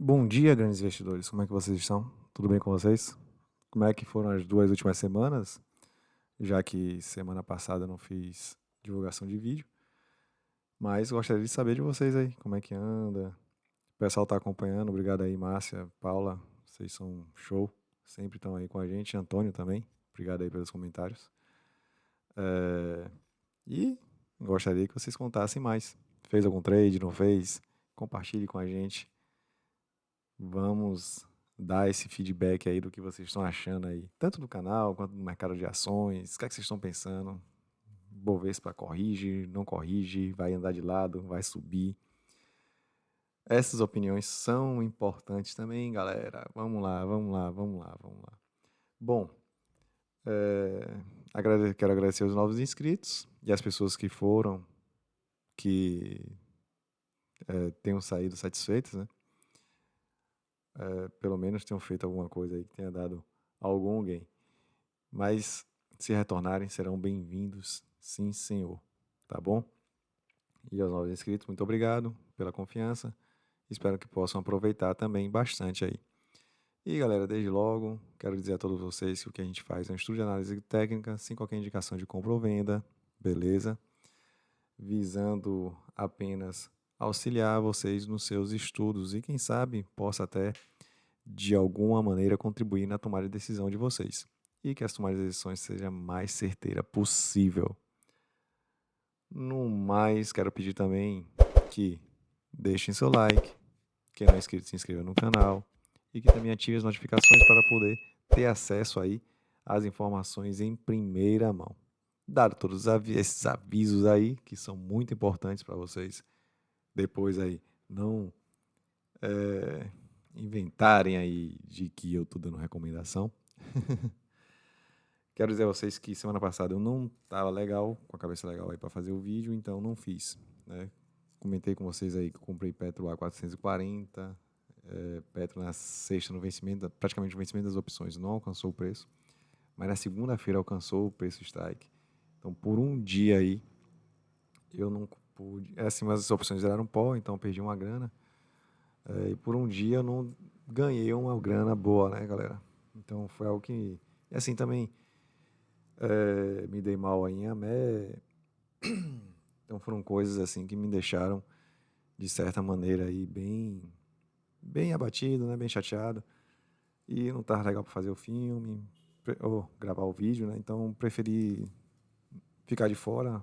Bom dia, grandes investidores. Como é que vocês estão? Tudo bem com vocês? Como é que foram as 2 últimas semanas? Já que semana passada eu não fiz divulgação de vídeo, mas gostaria de saber de vocês aí, como é que anda? O pessoal tá acompanhando, obrigado aí, Márcia, Paula, vocês são show, sempre estão aí com a gente, Antônio também, obrigado aí pelos comentários. É, E gostaria que vocês contassem mais. Fez algum trade, não fez? Compartilhe com a gente. Vamos dar esse feedback aí do que vocês estão achando aí, tanto do canal quanto do mercado de ações. O que é que vocês estão pensando? Bovespa corrige, não corrige, vai andar de lado, vai subir. Essas opiniões são importantes também, galera. Vamos lá, vamos lá, vamos lá, vamos lá. Bom, quero agradecer os novos inscritos e as pessoas que foram, que tenham saído satisfeitas, né? Pelo menos tenham feito alguma coisa aí que tenha dado algum gain. Mas se retornarem, serão bem-vindos, sim, senhor. Tá bom? E aos novos inscritos, muito obrigado pela confiança. Espero que possam aproveitar também bastante aí. E galera, desde logo, quero dizer a todos vocês que o que a gente faz é um estudo de análise técnica, sem qualquer indicação de compra ou venda, beleza? Visando apenas auxiliar vocês nos seus estudos e, quem sabe, possa até de alguma maneira contribuir na tomada de decisão de vocês. E que as tomadas de decisões seja a mais certeira possível. No mais, quero pedir também que deixem seu like, quem não é inscrito se inscreva no canal e que também ative as notificações para poder ter acesso aí às informações em primeira mão. Dado todos esses avisos aí, que são muito importantes para vocês, depois aí não inventarem aí de que eu estou dando recomendação. Quero dizer a vocês que semana passada eu não estava legal, com a cabeça legal aí para fazer o vídeo, então não fiz, né? Comentei com vocês aí que eu comprei Petro a 440, Petro na sexta no vencimento, praticamente no vencimento das opções, não alcançou o preço, mas na segunda-feira alcançou o preço strike. Então por um dia aí eu não pude, assim, mas as opções eram pó, então eu perdi uma grana, e por um dia eu não ganhei uma grana boa, né, galera? Então foi algo que, e assim também me dei mal aí em Amé. Então foram coisas assim que me deixaram de certa maneira aí bem abatido, né, bem chateado, e não estava legal para fazer o filme ou gravar o vídeo, né? Então preferi ficar de fora.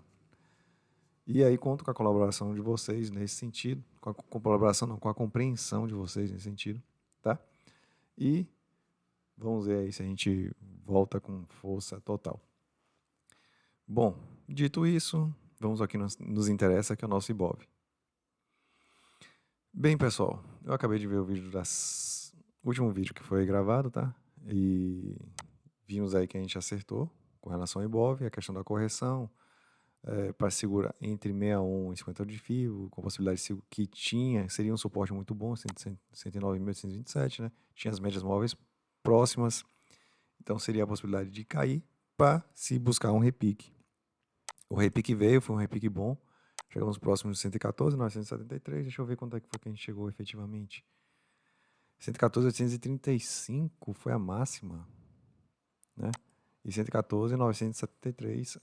E aí conto com a colaboração de vocês nesse sentido, com a colaboração não, com a compreensão de vocês nesse sentido, tá? E vamos ver aí se a gente volta com força total. Bom, dito isso, vamos ao que nos interessa, que é o nosso Ibov. Bem, pessoal, eu acabei de ver o vídeo o último vídeo que foi gravado, tá? E vimos aí que a gente acertou com relação ao Ibov, a questão da correção, para segurar entre 61 e 50 de FIBO, com a possibilidade que tinha, seria um suporte muito bom, 109.827, né? Tinha as médias móveis próximas, então seria a possibilidade de cair para se buscar um repique. O repique veio, foi um repique bom. Chegamos próximos de 114, 973. Deixa eu ver quanto é que foi que a gente chegou efetivamente. 114.835 foi a máxima, né? E 114.973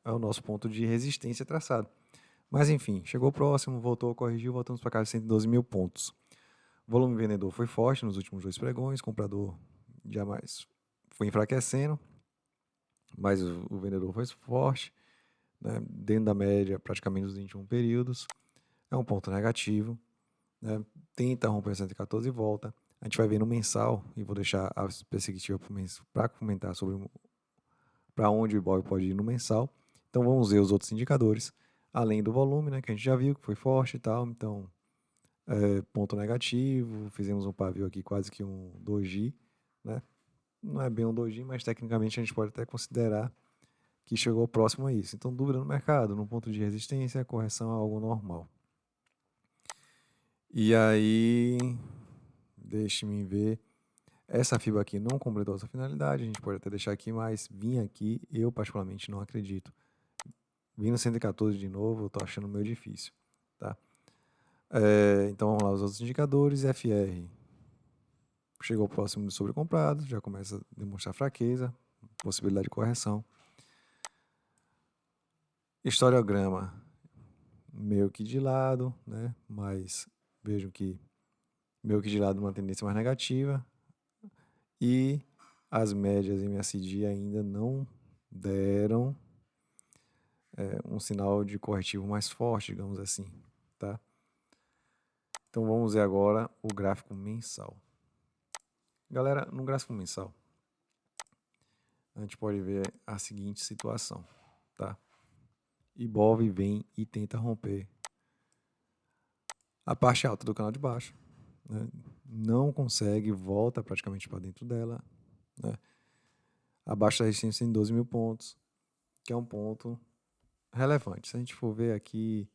é o nosso ponto de resistência traçado. Mas enfim, chegou próximo, voltou, corrigiu, voltamos para casa de 112 mil pontos. O volume vendedor foi forte nos últimos 2 pregões, comprador jamais foi enfraquecendo, mas o vendedor foi forte, né? Dentro da média, praticamente nos 21 períodos. É um ponto negativo, né? Tenta romper 114 e volta. A gente vai ver no mensal, e vou deixar a perspectiva para comentar sobre para onde o Ibov pode ir no mensal. Então vamos ver os outros indicadores, além do volume, né, que a gente já viu que foi forte e tal. Então, ponto negativo, fizemos um pavio aqui quase que um doji, né? Não é bem um doji, mas tecnicamente a gente pode até considerar que chegou próximo a isso. Então, dúvida no mercado, no ponto de resistência, a correção é algo normal. E aí, deixe-me ver. Essa fibra aqui não completou essa finalidade, a gente pode até deixar aqui, mas vir aqui, eu particularmente não acredito. Vindo 114 de novo, eu tô achando meio difícil, tá? Então vamos lá, os outros indicadores. FR chegou próximo do sobrecomprado, já começa a demonstrar fraqueza, possibilidade de correção. Historiograma meio que de lado, né? Mas vejo que meio que de lado uma tendência mais negativa. E as médias MACD ainda não deram um sinal de corretivo mais forte, digamos assim, tá? Então vamos ver agora o gráfico mensal. Galera, no gráfico mensal, a gente pode ver a seguinte situação, tá? Ibov vem e tenta romper a parte alta do canal de baixo, né? Não consegue, volta praticamente para dentro dela, né? Abaixo da resistência em 12 mil pontos, que é um ponto relevante. Se a gente for ver aqui,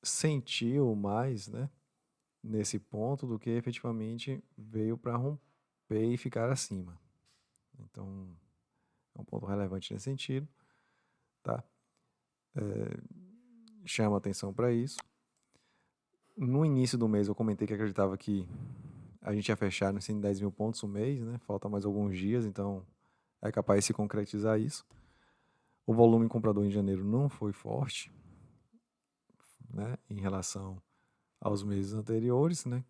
sentiu mais, né, nesse ponto do que efetivamente veio para romper e ficar acima. Então, é um ponto relevante nesse sentido, tá? Chama atenção para isso. No início do mês eu comentei que acreditava que a gente ia fechar nos 110 mil pontos o mês, né? Falta mais alguns dias, então é capaz de se concretizar isso. O volume comprador em janeiro não foi forte, né, em relação aos meses anteriores, né,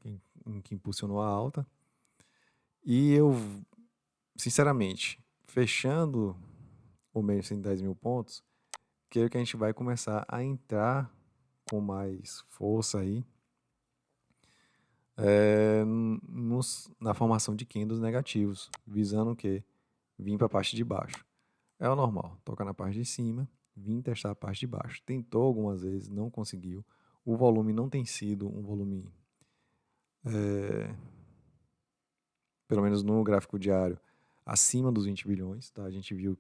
em que impulsionou a alta. E eu, sinceramente, fechando o mês em 10 mil pontos, creio que a gente vai começar a entrar com mais força aí na formação de candles negativos, visando o quê? Vir para a parte de baixo. É o normal, tocar na parte de cima, vir testar a parte de baixo. Tentou algumas vezes, não conseguiu. O volume não tem sido um volume, pelo menos no gráfico diário, acima dos 20 bilhões, tá? A gente viu,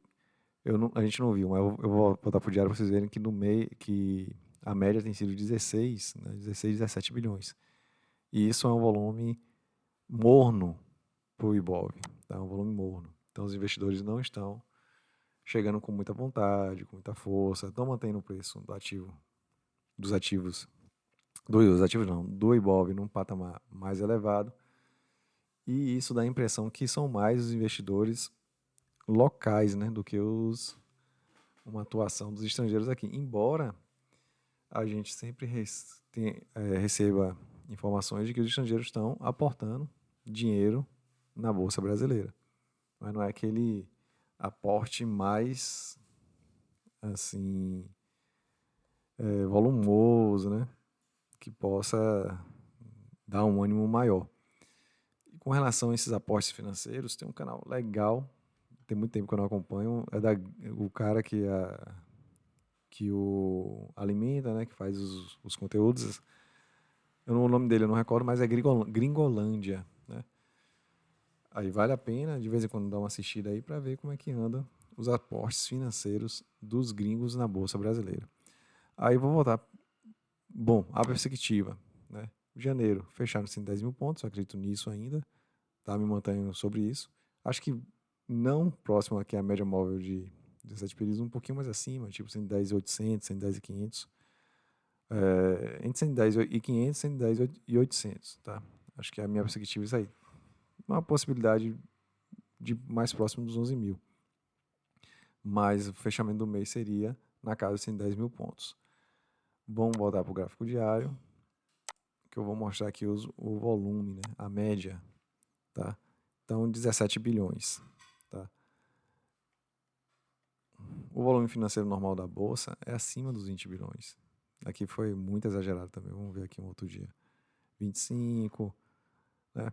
a gente não viu, mas eu vou botar para o diário para vocês verem que no meio, que a média tem sido 16, né? 16, 17 bilhões. E isso é um volume morno para o Ibov, tá? É um volume morno. Então os investidores não estão chegando com muita vontade, com muita força, estão mantendo o preço do ativo, dos ativos, dos ativos não, do Ibov num patamar mais elevado. E isso dá a impressão que são mais os investidores locais, né, do que uma atuação dos estrangeiros aqui. Embora a gente sempre receba informações de que os estrangeiros estão aportando dinheiro na Bolsa Brasileira. Mas não é aquele aporte mais, assim, volumoso, né, que possa dar um ânimo maior. E com relação a esses aportes financeiros, tem um canal legal, tem muito tempo que eu não acompanho, o cara que o alimenta, né, que faz os conteúdos. O nome dele eu não recordo, mas é Gringolândia, né? Aí vale a pena, de vez em quando, dar uma assistida aí para ver como é que anda os aportes financeiros dos gringos na Bolsa Brasileira. Aí vou voltar. Bom, a perspectiva, né? Janeiro, fechar nos 110 mil pontos, eu acredito nisso ainda, tá? Me mantenho sobre isso. Acho que não próximo aqui à média móvel de 17 períodos, um pouquinho mais acima, tipo 110.800, 110.500. Entre 110.500, 110.800, tá? Acho que a minha perspectiva é isso aí. Uma possibilidade de mais próximo dos 11 mil. Mas o fechamento do mês seria na casa de 110 mil pontos. Vamos voltar para o gráfico diário, que eu vou mostrar aqui o volume, né? A média, tá? Então, 17 bilhões, tá? O volume financeiro normal da Bolsa é acima dos 20 bilhões. Aqui foi muito exagerado também. Vamos ver aqui um outro dia. 25, né?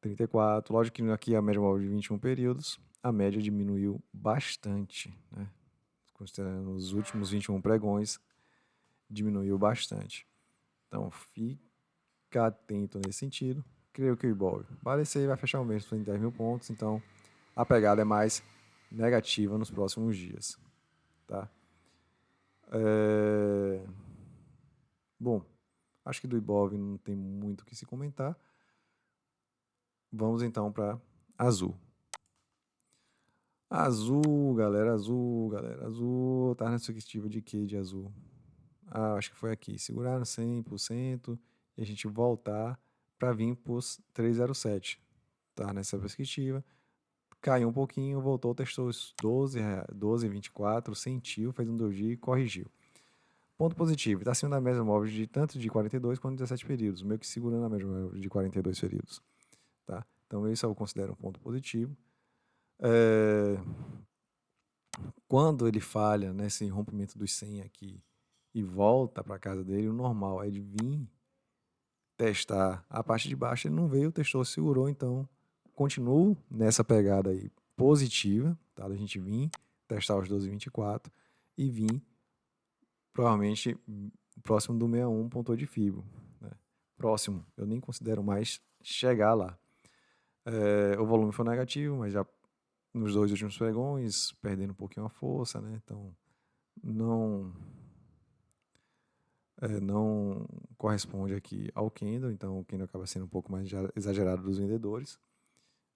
34. Lógico que aqui a média móvel de 21 períodos, a média diminuiu bastante, né? Considerando os últimos 21 pregões, diminuiu bastante. Então, fica atento nesse sentido. Creio que o Ibov vai fechar o mês em 10 mil pontos, então a pegada é mais negativa nos próximos dias, tá? Bom, acho que do Ibov não tem muito o que se comentar. Vamos então para Azul. Azul, galera, azul. Tá na perspectiva de quê de azul? acho que foi aqui, segurar no 100% e a gente voltar para vir para os 307. Tá nessa perspectiva. Caiu um pouquinho, voltou, testou os 12,24, sentiu, fez um doji e corrigiu. Ponto positivo, está acima da média móvel de tanto de 42 quanto de 17 períodos, meio que segurando a média móvel de 42 períodos. Tá? Então, isso eu considero um ponto positivo. Quando ele falha nesse rompimento dos 100 aqui e volta para casa dele, o normal é de vir testar a parte de baixo. Ele não veio, testou, segurou, então continuo nessa pegada aí positiva, tá? A gente vir testar os 12,24 e vir provavelmente próximo do 61 pontou de FIBO. Né? Próximo, eu nem considero mais chegar lá. O volume foi negativo, mas já nos 2 últimos pregões, perdendo um pouquinho a força, né? Então não corresponde aqui ao candle, então o candle acaba sendo um pouco mais exagerado dos vendedores,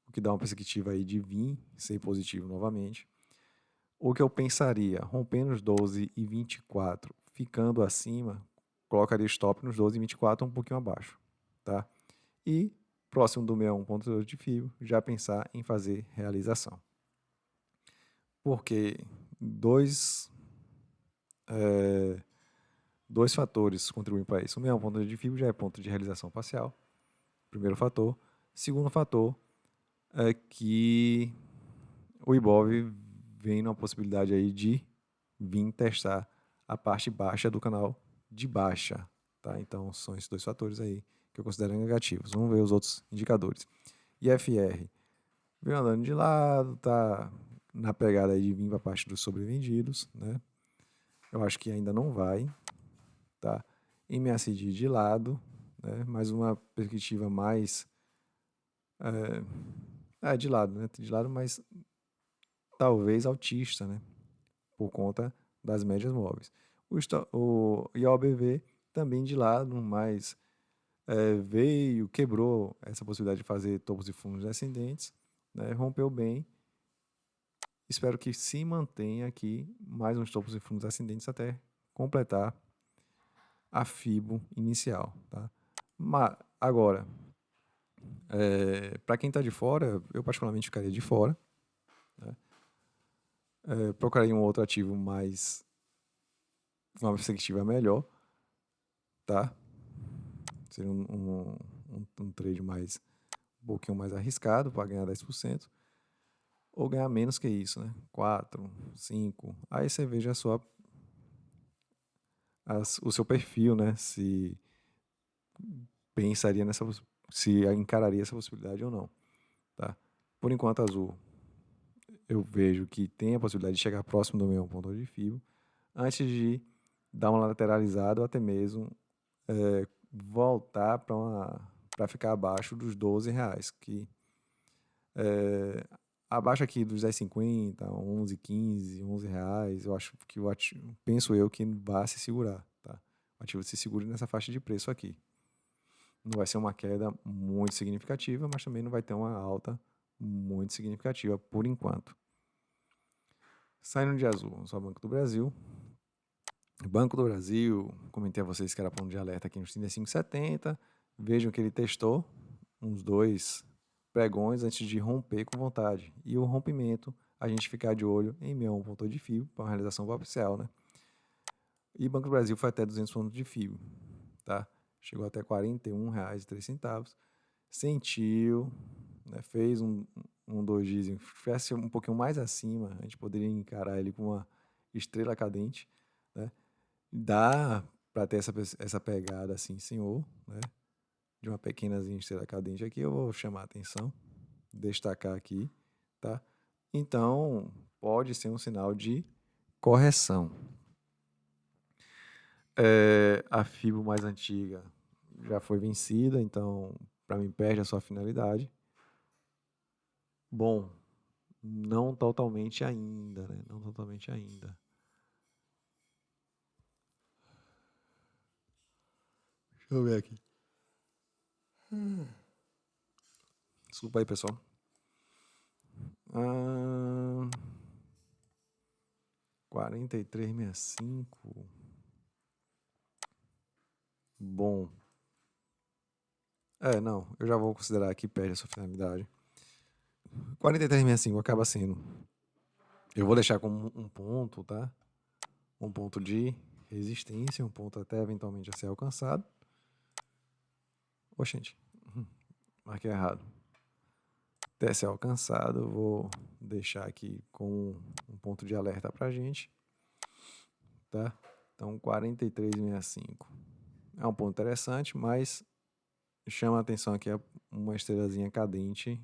o que dá uma perspectiva aí de vir ser positivo novamente. O que eu pensaria, rompendo os 12,24, ficando acima, colocaria stop nos 12,24 um pouquinho abaixo, tá? E próximo do 61,2 de FIBO, já pensar em fazer realização. Porque dois fatores contribuem para isso. O 61,2 de FIBO já é ponto de realização parcial, primeiro fator. Segundo fator é que o Ibov vem numa possibilidade aí de vir testar a parte baixa do canal de baixa, tá? Então são esses 2 fatores aí que eu considero negativos. Vamos ver os outros indicadores. IFR vem andando de lado, tá na pegada aí de vir para a parte dos sobrevendidos, né? Eu acho que ainda não vai, tá? MACD de lado, né? Mais uma perspectiva mais de lado, né? De lado, mas talvez altista, né? Por conta das médias móveis. O IOBV também de lado, mas veio, quebrou essa possibilidade de fazer topos e fundos descendentes, né? Rompeu bem. Espero que se mantenha aqui mais uns topos e fundos ascendentes até completar a FIBO inicial. Tá? Mas, agora, para quem está de fora, eu particularmente ficaria de fora. Né? Procuraria um outro ativo mais uma perspectiva melhor, tá? Seria um trade um pouquinho mais arriscado para ganhar 10%, ou ganhar menos que isso, né? 4, 5. Aí você veja o seu perfil, né? Se pensaria se encararia essa possibilidade ou não, tá? Por enquanto, Azul, eu vejo que tem a possibilidade de chegar próximo do 61 de FIBO, antes de dar uma lateralizada ou até mesmo voltar para ficar abaixo dos R$ 12, que abaixo aqui dos 10,50, 11,15, R$ 11, eu acho que penso eu que vai se segurar, tá? O ativo se segura nessa faixa de preço aqui. Não vai ser uma queda muito significativa, mas também não vai ter uma alta muito significativa por enquanto. Saindo de Azul, vamos ao Banco do Brasil. Banco do Brasil, comentei a vocês que era ponto de alerta aqui nos 35,70. Vejam que ele testou uns 2 pregões antes de romper com vontade. E o rompimento, a gente ficar de olho em 61 ponto de FIBO para uma realização oficial, né? E Banco do Brasil foi até 200 pontos de FIBO, tá? Chegou até R$ 41,03. Sentiu, né? Fez um dojizinho, fizesse um pouquinho mais acima, a gente poderia encarar ele com uma estrela cadente, né? Dá para ter essa pegada assim, senhor, né? De uma pequenazinha estrela cadente aqui, eu vou chamar a atenção, destacar aqui, tá? Então, pode ser um sinal de correção. A FIBO mais antiga já foi vencida, então, para mim, perde a sua finalidade. Bom, não totalmente ainda, né? Não totalmente ainda. Deixa eu ver aqui. Desculpa aí, pessoal. 43,65. bom. Não, eu já vou considerar que perde a sua finalidade. 43,65 acaba sendo. Eu vou deixar como um ponto, tá? Um ponto de resistência, um ponto até eventualmente a ser alcançado. Oxente, marquei errado. Até ser alcançado, eu vou deixar aqui com um ponto de alerta pra gente, tá? Então, 43,65 é um ponto interessante, mas chama a atenção aqui uma estrelazinha cadente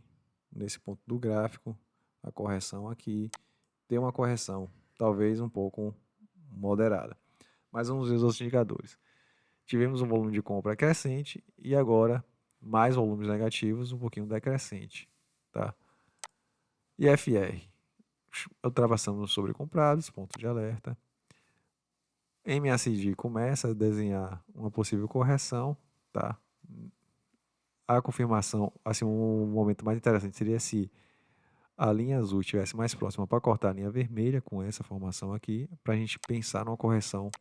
nesse ponto do gráfico, a correção aqui, tem uma correção, talvez um pouco moderada. Mas vamos ver os outros indicadores. Tivemos um volume de compra crescente e agora mais volumes negativos, um pouquinho decrescente, tá? IFR, ultrapassamos os sobrecomprados, ponto de alerta. MACD começa a desenhar uma possível correção, tá? A confirmação, assim, um momento mais interessante seria se a linha azul estivesse mais próxima para cortar a linha vermelha com essa formação aqui, para a gente pensar numa correção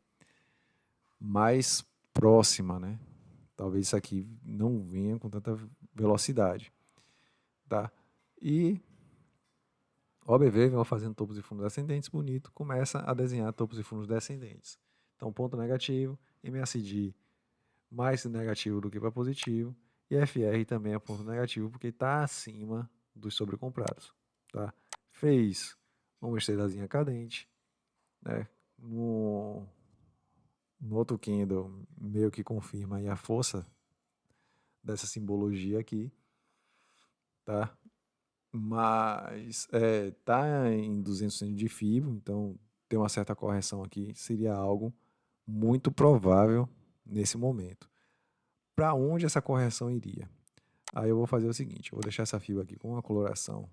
mais próxima, né? Talvez isso aqui não venha com tanta velocidade, tá? E o OBV vem fazendo topos e fundos ascendentes bonito, começa a desenhar topos e fundos descendentes. Então, ponto negativo, MACD mais negativo do que para positivo, e FR também é ponto negativo porque está acima dos sobrecomprados, tá? Fez uma estrelazinha cadente, né? No outro candle meio que confirma aí a força dessa simbologia aqui, tá? Mas tá em 200% de FIBO, então tem uma certa correção aqui, seria algo muito provável nesse momento. Para onde essa correção iria? Aí eu vou fazer o seguinte, eu vou deixar essa FIBO aqui com uma coloração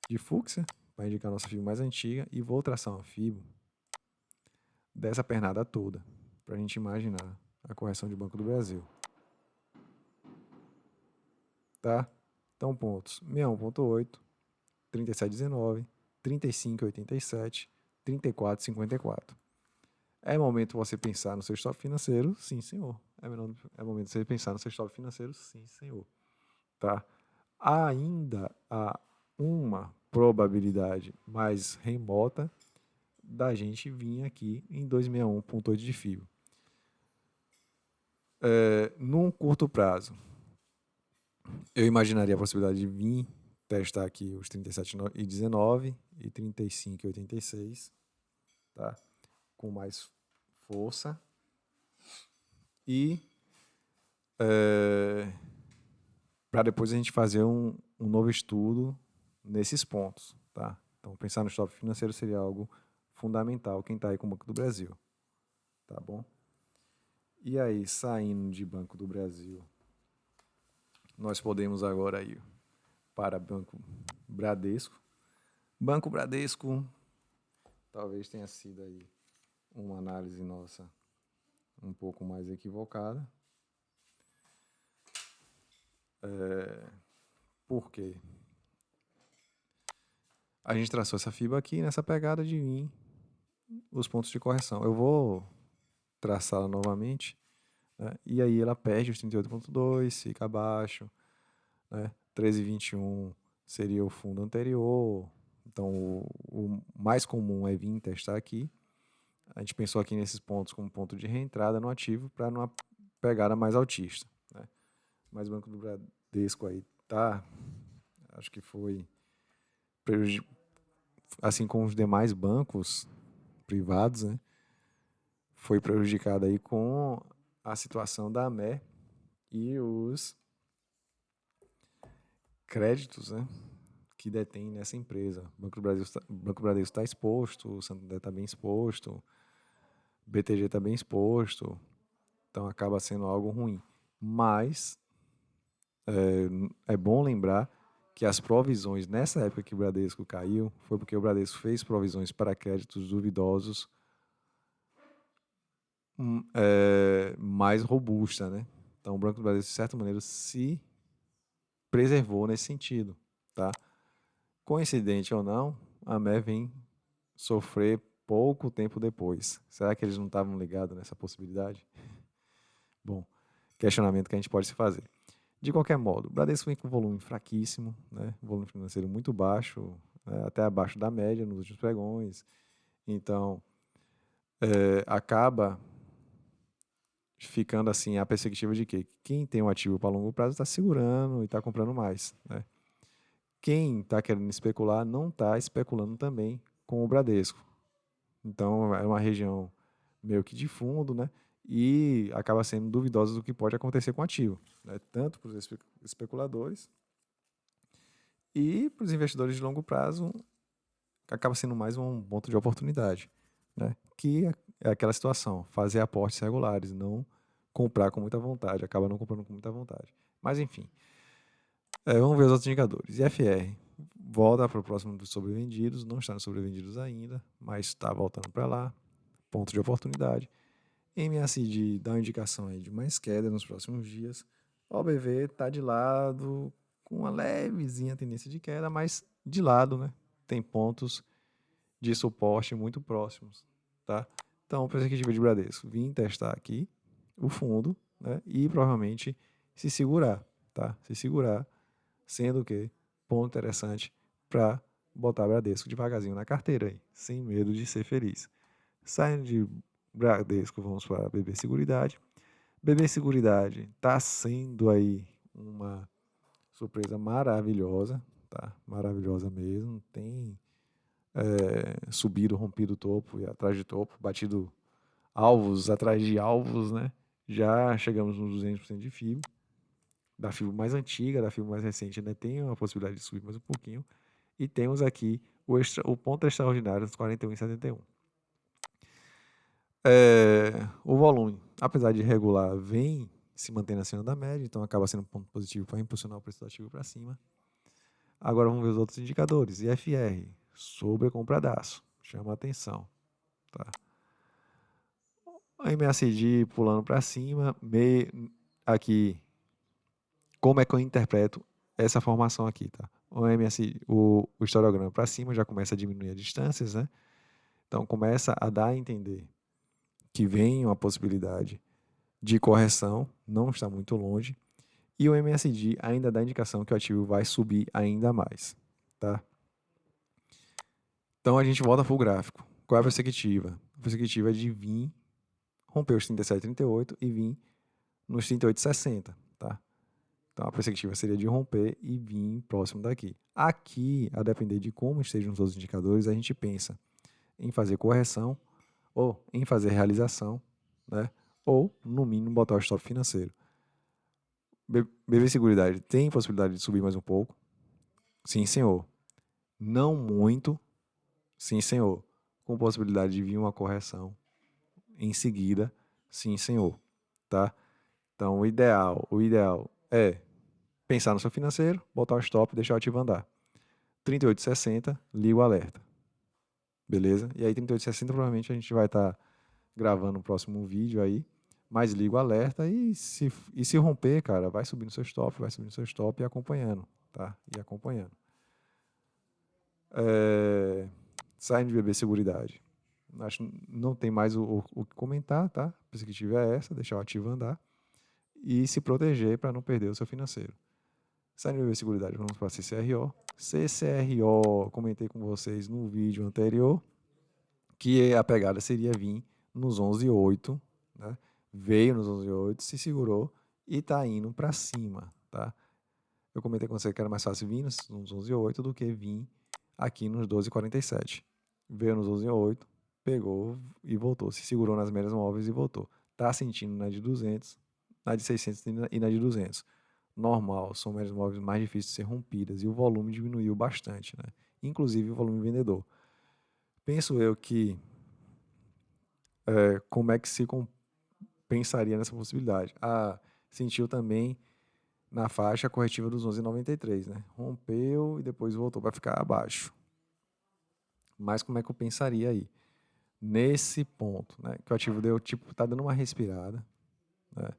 de fúcsia, para indicar a nossa FIBO mais antiga, e vou traçar uma FIBO dessa pernada toda, para a gente imaginar a correção de Banco do Brasil. Tá? Então, pontos 61,8, 37,19, 35,87, 34,54. É momento você pensar no seu stop financeiro? Sim, senhor. É momento você pensar no seu stop financeiro? Sim, senhor. Tá? Ainda há uma probabilidade mais remota da gente vir aqui em 261,8 de FIBO. Num curto prazo, eu imaginaria a possibilidade de vir testar aqui os 37,19 e 35,86, tá? Com mais força. E para depois a gente fazer um novo estudo nesses pontos, tá? Então, pensar no stop financeiro seria algo fundamental quem está aí com o Banco do Brasil, tá bom? E aí, saindo de Banco do Brasil, nós podemos agora ir para Banco Bradesco. Banco Bradesco talvez tenha sido aí uma análise nossa um pouco mais equivocada. Por quê? A gente traçou essa FIBA aqui nessa pegada de vir os pontos de correção. Eu vou traçá-la novamente, né? E aí ela perde os 38,2, fica abaixo, né? 13,21 seria o fundo anterior. Então o mais comum é vir testar aqui. A gente pensou aqui nesses pontos como ponto de reentrada no ativo para uma pegada mais altista, né? Mas o Banco do Bradesco aí tá, acho que foi assim como os demais bancos privados, né? Foi prejudicado aí com a situação da AME e os créditos, né, que detém nessa empresa. O Banco do Brasil está exposto, o Santander está bem exposto, o BTG está bem exposto, então acaba sendo algo ruim. Mas é bom lembrar que as provisões, nessa época que o Bradesco caiu, foi porque o Bradesco fez provisões para créditos duvidosos mais robusta, né? Então o Banco do Brasil, de certa maneira, se preservou nesse sentido, tá? Coincidente ou não, a ME vem sofrer pouco tempo depois. Será que eles não estavam ligados nessa possibilidade? Bom, questionamento que a gente pode se fazer. De qualquer modo, o Bradesco vem com volume fraquíssimo, né? Volume financeiro muito baixo, né? Até abaixo da média nos últimos pregões. Então, acaba ficando assim a perspectiva de que quem tem um ativo para longo prazo está segurando e está comprando mais, né? Quem está querendo especular não está especulando também com o Bradesco. Então, é uma região meio que de fundo, né? E acaba sendo duvidosa do que pode acontecer com o ativo, né? Tanto para os especuladores e para os investidores de longo prazo, acaba sendo mais um ponto de oportunidade, né? Que é aquela situação, fazer aportes regulares, não comprar com muita vontade, acaba não comprando com muita vontade. Mas enfim, vamos ver os outros indicadores. IFR volta para o próximo dos sobrevendidos, não está nos sobrevendidos ainda, mas está voltando para lá, ponto de oportunidade. MACD dá uma indicação aí de mais queda nos próximos dias. O OBV está de lado, com uma levezinha tendência de queda, mas de lado, né? Tem pontos de suporte muito próximos, tá? Então, perspectiva de Bradesco, vim testar aqui o fundo, né? E provavelmente se segurar, tá? Se segurar, sendo que ponto interessante para botar Bradesco devagarzinho na carteira aí, sem medo de ser feliz. Saindo de Bradesco, vamos para BB Seguridade. BB Seguridade está sendo aí uma surpresa maravilhosa, tá? Maravilhosa mesmo. Tem subido, rompido o topo e atrás de topo, batido alvos atrás de alvos, né? Já chegamos nos 200% de FIBO. Da FIBO mais antiga, da FIBO mais recente, ainda tem uma possibilidade de subir mais um pouquinho. E temos aqui o ponto extraordinário dos 41,71. O volume, apesar de irregular, vem se mantendo acima da média, então acaba sendo um ponto positivo para impulsionar o preço do ativo para cima. Agora vamos ver os outros indicadores. IFR, sobrecompradaço, chama a atenção. Tá? A MACD pulando para cima, aqui, como é que eu interpreto essa formação aqui? Tá? O histograma para cima já começa a diminuir as distâncias, né? Então começa a dar a entender que vem uma possibilidade de correção, não está muito longe, e o MSD ainda dá indicação que o ativo vai subir ainda mais, tá? Então a gente volta para o gráfico. Qual é a perspectiva? A perspectiva é de vir, romper os 37,38 e vir nos 38,60, tá? Então a perspectiva seria de romper e vir próximo daqui. Aqui, a depender de como estejam os outros indicadores, a gente pensa em fazer correção ou em fazer realização, né? Ou, no mínimo, botar o stop financeiro. BB Seguridade tem possibilidade de subir mais um pouco? Sim, senhor. Não muito? Sim, senhor. Com possibilidade de vir uma correção em seguida? Sim, senhor. Tá? Então, o ideal é pensar no seu financeiro, botar o stop e deixar o ativo andar. 38,60, liga o alerta. Beleza? E aí, 38,60 provavelmente a gente vai estar gravando o próximo vídeo aí, mas liga o alerta e se romper, cara, vai subindo seu stop e acompanhando, tá? E acompanhando. Saindo de BB Seguridade. Acho que não tem mais o que comentar, tá? A perspectiva é essa, deixar o ativo andar e se proteger para não perder o seu financeiro. Saindo de BB Seguridade, vamos para CCRO. CCRO, comentei com vocês no vídeo anterior que a pegada seria vir nos 11,8, né? Veio nos 11,8, se segurou e está indo para cima, tá? Eu comentei com você que era mais fácil vir nos 11,8 do que vir aqui nos 12,47. Veio nos 11,8, pegou e voltou, se segurou nas médias móveis e voltou. Tá sentindo na de 200, na de 600 e na de 200. Normal, são médias móveis mais difíceis de ser rompidas e o volume diminuiu bastante, né? Inclusive o volume vendedor. Penso eu que como é que se pensaria nessa possibilidade? Sentiu também na faixa corretiva dos 11,93, né? Rompeu e depois voltou para ficar abaixo. Mas como é que eu pensaria aí? Nesse ponto, né? Que o ativo tá dando uma respirada, né?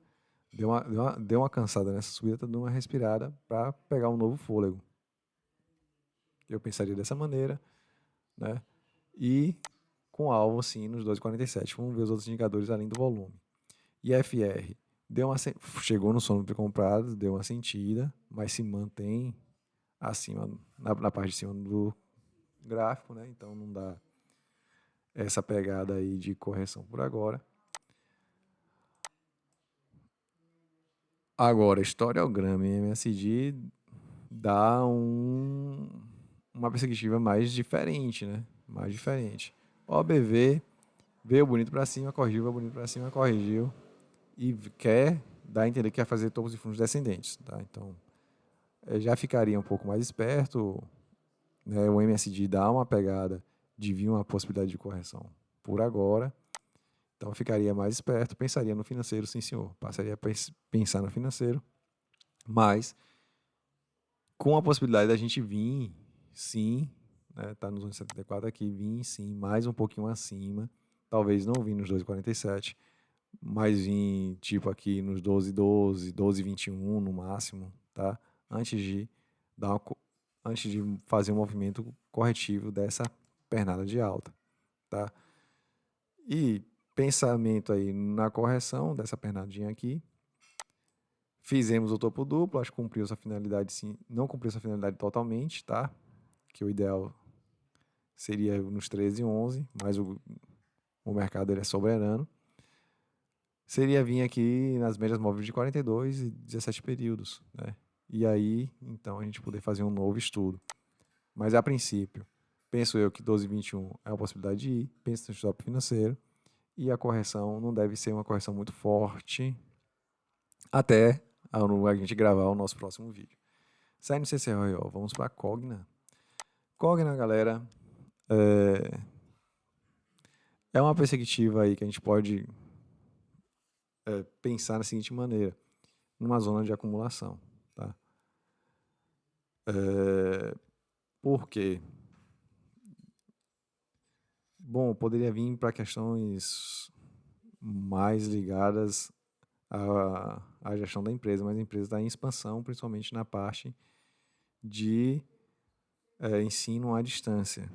Deu uma cansada nessa subida, tá dando uma respirada para pegar um novo fôlego. Eu pensaria dessa maneira, né? E com alvo, sim, nos 2,47. Vamos ver os outros indicadores além do volume. IFR chegou no sono de comprado, deu uma sentida, mas se mantém acima, na parte de cima do gráfico, né? Então não dá essa pegada aí de correção por agora. Agora, historiograma e MSD dá uma perspectiva mais diferente, né? Mais diferente. OBV veio bonito para cima, corrigiu, veio bonito para cima, corrigiu e quer dar a entender que quer fazer topos e fundos descendentes, tá? Então, já ficaria um pouco mais esperto, né? O MSD dá uma pegada de vir uma possibilidade de correção por agora. Então, eu ficaria mais esperto, pensaria no financeiro, sim senhor. Passaria a pensar no financeiro, mas com a possibilidade da gente vir, sim, né, tá nos 1,74 aqui, vir sim, mais um pouquinho acima, talvez não vir nos 2,47, mas vir tipo aqui nos 12,12, 12,21 no máximo, tá? Antes de antes de fazer um movimento corretivo dessa pernada de alta, tá? E pensamento aí na correção dessa pernadinha aqui. Fizemos o topo duplo, acho que cumpriu essa finalidade sim. Não cumpriu essa finalidade totalmente, tá? Que o ideal seria nos 13,11, mas o mercado ele é soberano. Seria vir aqui nas médias móveis de 42 e 17 períodos, né? E aí, então, a gente poder fazer um novo estudo. Mas, a princípio, penso eu que 12,21 é uma possibilidade de ir, penso no stop financeiro, e a correção não deve ser uma correção muito forte até a gente gravar o nosso próximo vídeo. Saindo do CCRO, vamos para a Cogna. Cogna, galera, é uma perspectiva aí que a gente pode pensar da seguinte maneira, numa zona de acumulação, tá? Por quê? Bom, poderia vir para questões mais ligadas à gestão da empresa, mas a empresa está em expansão, principalmente na parte de ensino à distância.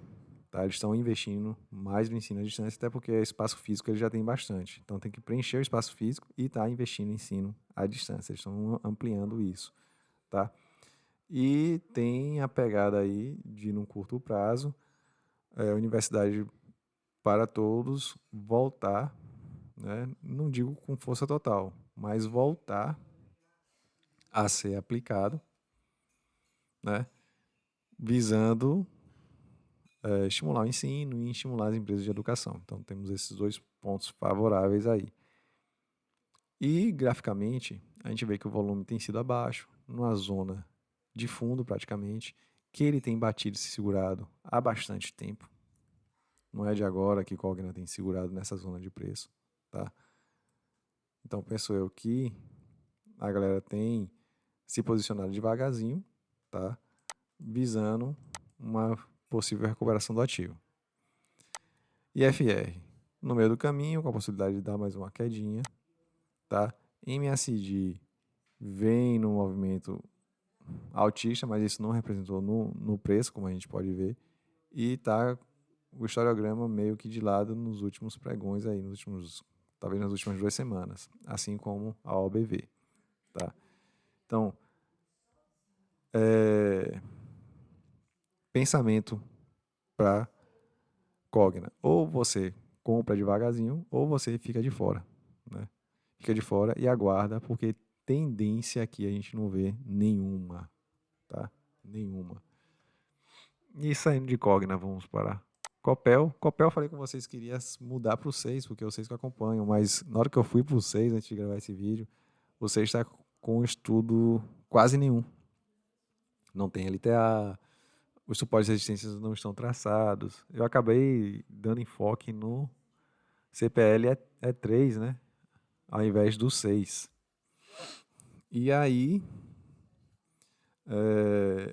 Tá? Eles estão investindo mais no ensino à distância, até porque espaço físico eles já têm bastante. Então tem que preencher o espaço físico e estar investindo em ensino à distância. Eles estão ampliando isso. Tá? E tem a pegada aí de, num curto prazo, universidade para todos voltar, né? Não digo com força total, mas voltar a ser aplicado, né? Visando estimular o ensino e estimular as empresas de educação. Então, temos esses dois pontos favoráveis aí. E, graficamente, a gente vê que o volume tem sido abaixo, numa zona de fundo, praticamente, que ele tem batido e se segurado há bastante tempo. Não é de agora que o Cogna tem segurado nessa zona de preço, tá? Então, penso eu que a galera tem se posicionado devagarzinho, tá? Visando uma possível recuperação do ativo. IFR, no meio do caminho, com a possibilidade de dar mais uma quedinha, tá? MACD vem no movimento altista, mas isso não representou no preço, como a gente pode ver, e tá o historiograma meio que de lado nos últimos pregões aí, talvez nas últimas 2 semanas, assim como a OBV, tá? Então, pensamento para Cogna. Ou você compra devagarzinho, ou você fica de fora, né? Fica de fora e aguarda, porque tendência aqui a gente não vê nenhuma, tá? Nenhuma. E saindo de Cogna, vamos para Copel. Copel, eu falei com vocês que iria mudar para o 6, porque é o 6 que eu acompanho, mas na hora que eu fui para o 6, antes de gravar esse vídeo, o 6 está com estudo quase nenhum. Não tem LTA, os suportes de resistência não estão traçados. Eu acabei dando enfoque no CPL é 3, né? Ao invés do 6. E aí,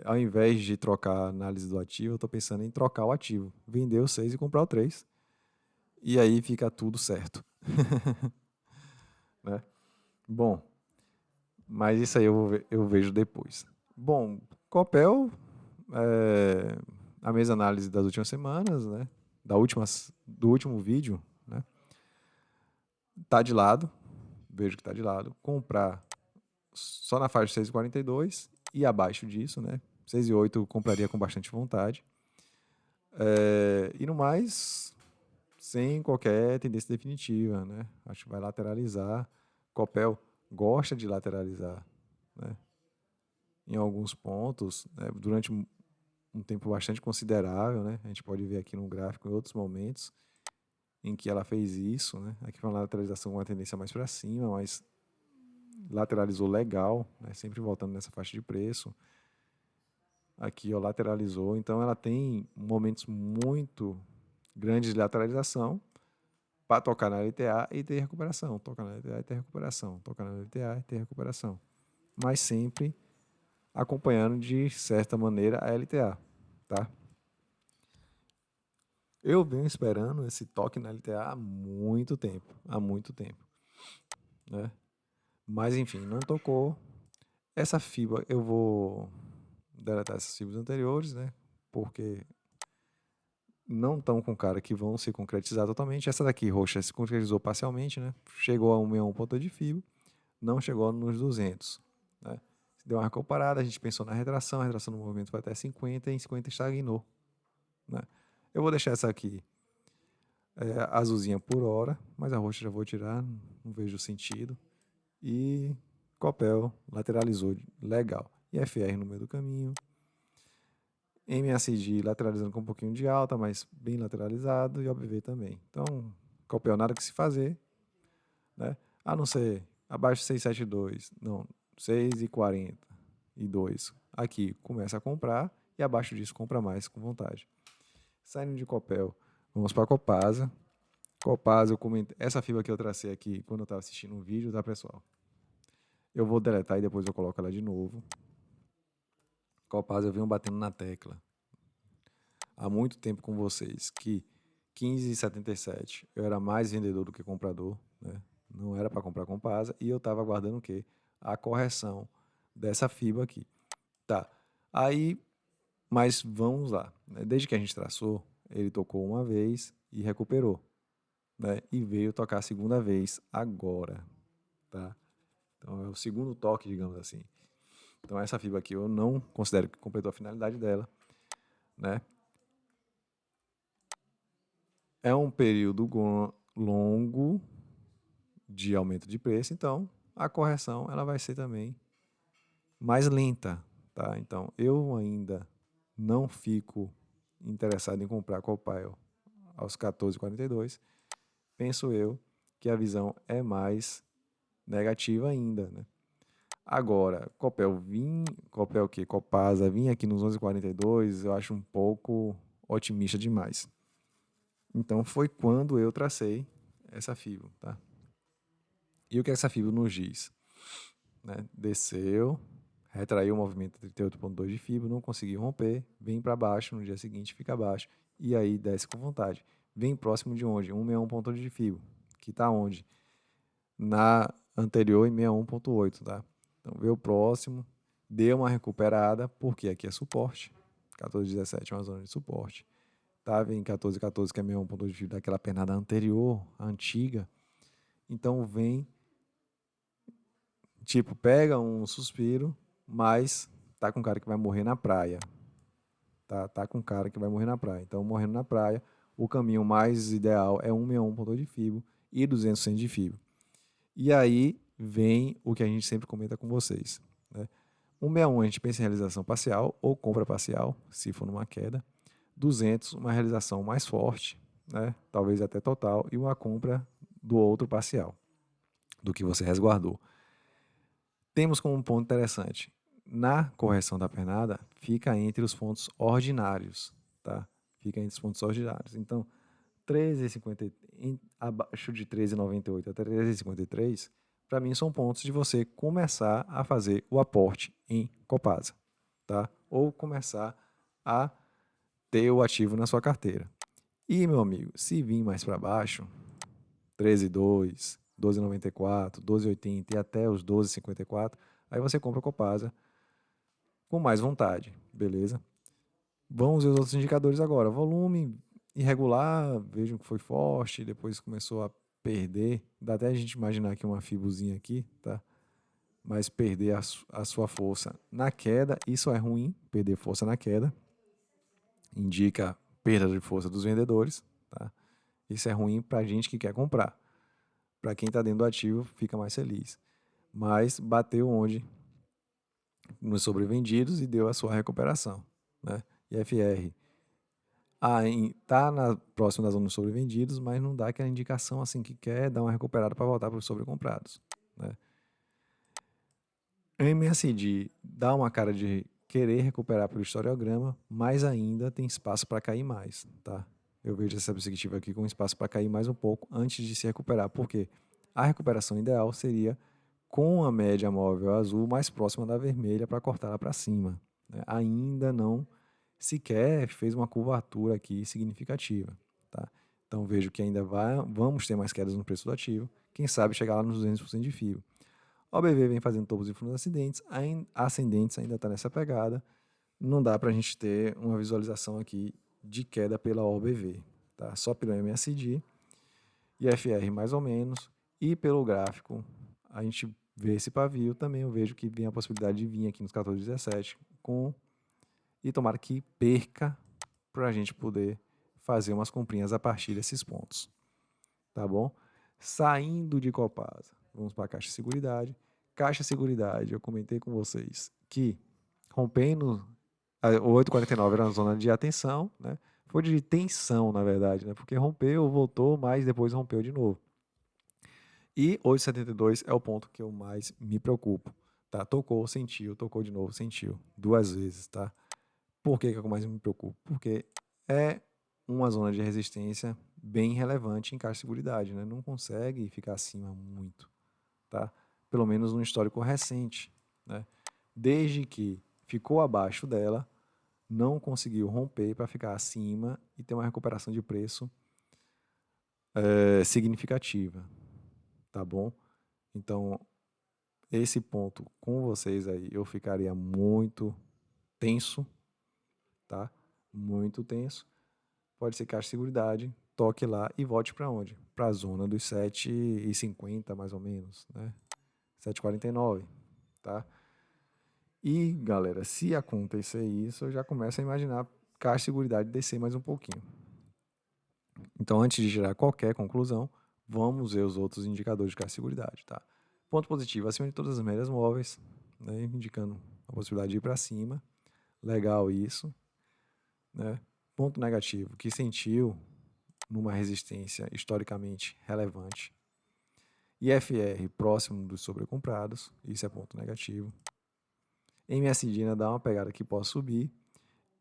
ao invés de trocar a análise do ativo, eu estou pensando em trocar o ativo. Vender o 6 e comprar o 3. E aí fica tudo certo. Né? Bom, mas isso aí eu vejo depois. Bom, Copel, a mesma análise das últimas semanas, né? Do último vídeo, né? Tá de lado, vejo que está de lado, comprar só na faixa de 6,42 e abaixo disso, né? 6,8 eu compraria com bastante vontade. E no mais, sem qualquer tendência definitiva, né? Acho que vai lateralizar. Copel gosta de lateralizar, né? Em alguns pontos, né? Durante um tempo bastante considerável, né? A gente pode ver aqui no gráfico em outros momentos em que ela fez isso, né? Aqui foi uma lateralização com uma tendência mais para cima, mas lateralizou legal, né? Sempre voltando nessa faixa de preço. Aqui, ó, lateralizou. Então, ela tem momentos muito grandes de lateralização para tocar na LTA e ter recuperação. Tocar na LTA e ter recuperação. Tocar na LTA e ter recuperação. Mas sempre acompanhando de certa maneira a LTA, tá? Eu venho esperando esse toque na LTA há muito tempo, né? Mas enfim, não tocou. Essa fibra, eu vou deletar essas fibras anteriores, né? Porque não estão com cara que vão se concretizar totalmente. Essa daqui, roxa, se concretizou parcialmente, né? Chegou a 161 ponto de fibra, não chegou nos 200, né? Deu uma recuperada, a gente pensou na retração, a retração no movimento foi até 50 e em 50 estagnou, né? Eu vou deixar essa aqui azulzinha por hora, mas a roxa já vou tirar, não vejo sentido. E Copel lateralizou legal. E FR no meio do caminho. MACD lateralizando com um pouquinho de alta, mas bem lateralizado. E OBV também. Então, Copel nada que se fazer, né? A não ser abaixo de 672, não, 6,42. Aqui começa a comprar e abaixo disso compra mais com vontade. Saindo de Copel, vamos para Copasa. Copasa, eu comentei. Essa fibra que eu tracei aqui quando eu estava assistindo um vídeo, tá, pessoal? Eu vou deletar e depois eu coloco ela de novo. Copasa, eu venho batendo na tecla há muito tempo com vocês que 15,77 eu era mais vendedor do que comprador, né? Não era para comprar Copasa e eu estava aguardando o quê? A correção dessa fibra aqui. Tá. Aí, mas vamos lá, né? Desde que a gente traçou, ele tocou uma vez e recuperou, né? E veio tocar a segunda vez agora, tá? Então é o segundo toque, digamos assim. Então essa fibra aqui eu não considero que completou a finalidade dela, né? É um período longo de aumento de preço, então a correção ela vai ser também mais lenta, tá? Então eu ainda não fico interessado em comprar Copel aos 14,42. Penso eu que a visão é mais negativa ainda, né? Agora, Copel o quê? Copasa vir aqui nos 11,42, eu acho um pouco otimista demais. Então foi quando eu tracei essa fibra, tá? E o que essa fibra nos diz? Né? Desceu, retraiu o movimento 38,2 de fibra, não conseguiu romper, vem para baixo, no dia seguinte fica abaixo, e aí desce com vontade. Vem próximo de onde? 161,8 de fibra, que está onde? Na anterior em 61,8, tá? Então veio próximo, deu uma recuperada, porque aqui é suporte, 14,17 é uma zona de suporte. Estava em 14,14, que é 61,2 de fibra daquela pernada anterior, a antiga. Então vem, tipo, pega um suspiro, mas tá com cara que vai morrer na praia. Tá com cara que vai morrer na praia. Então, morrendo na praia, o caminho mais ideal é 161,2 de fibra e 200 de fibra. E aí vem o que a gente sempre comenta com vocês, né? 161 a gente pensa em realização parcial ou compra parcial, se for numa queda. 200, uma realização mais forte, né? Talvez até total, e uma compra do outro parcial, do que você resguardou. Temos como um ponto interessante, na correção da pernada, fica entre os pontos ordinários, tá? Fica entre os pontos ordinários. Então, 13,50, abaixo de 13,98 até 13,53, para mim são pontos de você começar a fazer o aporte em Copasa, tá? Ou começar a ter o ativo na sua carteira. E, meu amigo, se vir mais para baixo, 13,2, 12,94, 12,80 e até os 12,54, aí você compra a Copasa com mais vontade, beleza? Vamos ver os outros indicadores agora. Volume irregular, vejam que foi forte, depois começou a perder, dá até a gente imaginar aqui uma fibozinha aqui, tá? Mas perder a sua força na queda, isso é ruim, perder força na queda, indica perda de força dos vendedores, tá? Isso é ruim para a gente que quer comprar. Para quem está dentro do ativo, fica mais feliz. Mas bateu onde? Nos sobrevendidos e deu a sua recuperação, né? IFR tá próximo da zona dos sobrevendidos, mas não dá aquela indicação assim que quer dar uma recuperada para voltar para os sobrecomprados, né? MSD dá uma cara de querer recuperar pelo historiograma, mas ainda tem espaço para cair mais, tá? Eu vejo essa perspectiva aqui com espaço para cair mais um pouco antes de se recuperar, porque a recuperação ideal seria com a média móvel azul mais próxima da vermelha para cortá-la para cima, né? Ainda não sequer fez uma curvatura aqui significativa, tá? Então vejo que ainda vamos ter mais quedas no preço do ativo, quem sabe chegar lá nos 200% de FIBO. O OBV vem fazendo topos e fundos ascendentes, ainda está nessa pegada. Não dá para a gente ter uma visualização aqui de queda pela OBV, tá? Só pelo MSD, IFR mais ou menos, e pelo gráfico a gente vê esse pavio. Também eu vejo que vem a possibilidade de vir aqui nos 14,17 e tomara que perca para a gente poder fazer umas comprinhas a partir desses pontos, tá bom? Saindo de Copasa, vamos para a Caixa Seguridade. Caixa Seguridade, eu comentei com vocês que rompendo o 8,49 era uma zona de atenção, né? Foi de tensão, na verdade, né? Porque rompeu, voltou, mas depois rompeu de novo. E 8,72 é o ponto que eu mais me preocupo, tá? Tocou, sentiu, tocou de novo, sentiu. 2 vezes, tá? Por que eu mais me preocupo? Porque é uma zona de resistência bem relevante em Caixa Seguridade, né? Não consegue ficar acima muito, tá? Pelo menos no histórico recente, né? Desde que ficou abaixo dela, não conseguiu romper para ficar acima e ter uma recuperação de preço significativa, tá bom? Então, esse ponto com vocês aí, eu ficaria muito tenso, tá? Muito tenso. Pode ser Caixa de Seguridade, toque lá e volte para onde? Para a zona dos 7,50 mais ou menos, né? 7,49, tá? E, galera, se acontecer isso, eu já começo a imaginar Caixa de Seguridade descer mais um pouquinho. Então, antes de gerar qualquer conclusão, vamos ver os outros indicadores de Caixa de Seguridade, tá? Ponto positivo, acima de todas as médias móveis, né? Indicando a possibilidade de ir para cima. Legal isso, né? Ponto negativo, que sentiu numa resistência historicamente relevante. IFR próximo dos sobrecomprados, isso é ponto negativo. MSD ainda dá uma pegada que pode subir.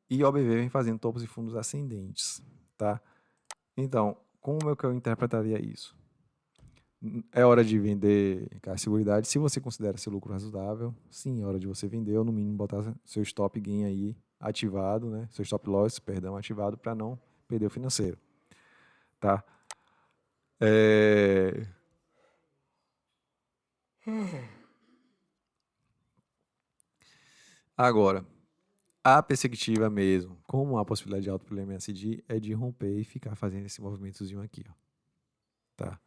E OBV vem fazendo topos e fundos ascendentes, tá? Então, como é que eu interpretaria isso? É hora de vender Caixa de Seguridade. Se você considera seu lucro razoável, sim, é hora de você vender, ou no mínimo botar seu stop gain aí ativado, né? Seu stop loss, perdão, ativado para não perder o financeiro, tá? Agora, a perspectiva mesmo, como a possibilidade de alta pelo MSD, é de romper e ficar fazendo esse movimentozinho aqui, ó, tá?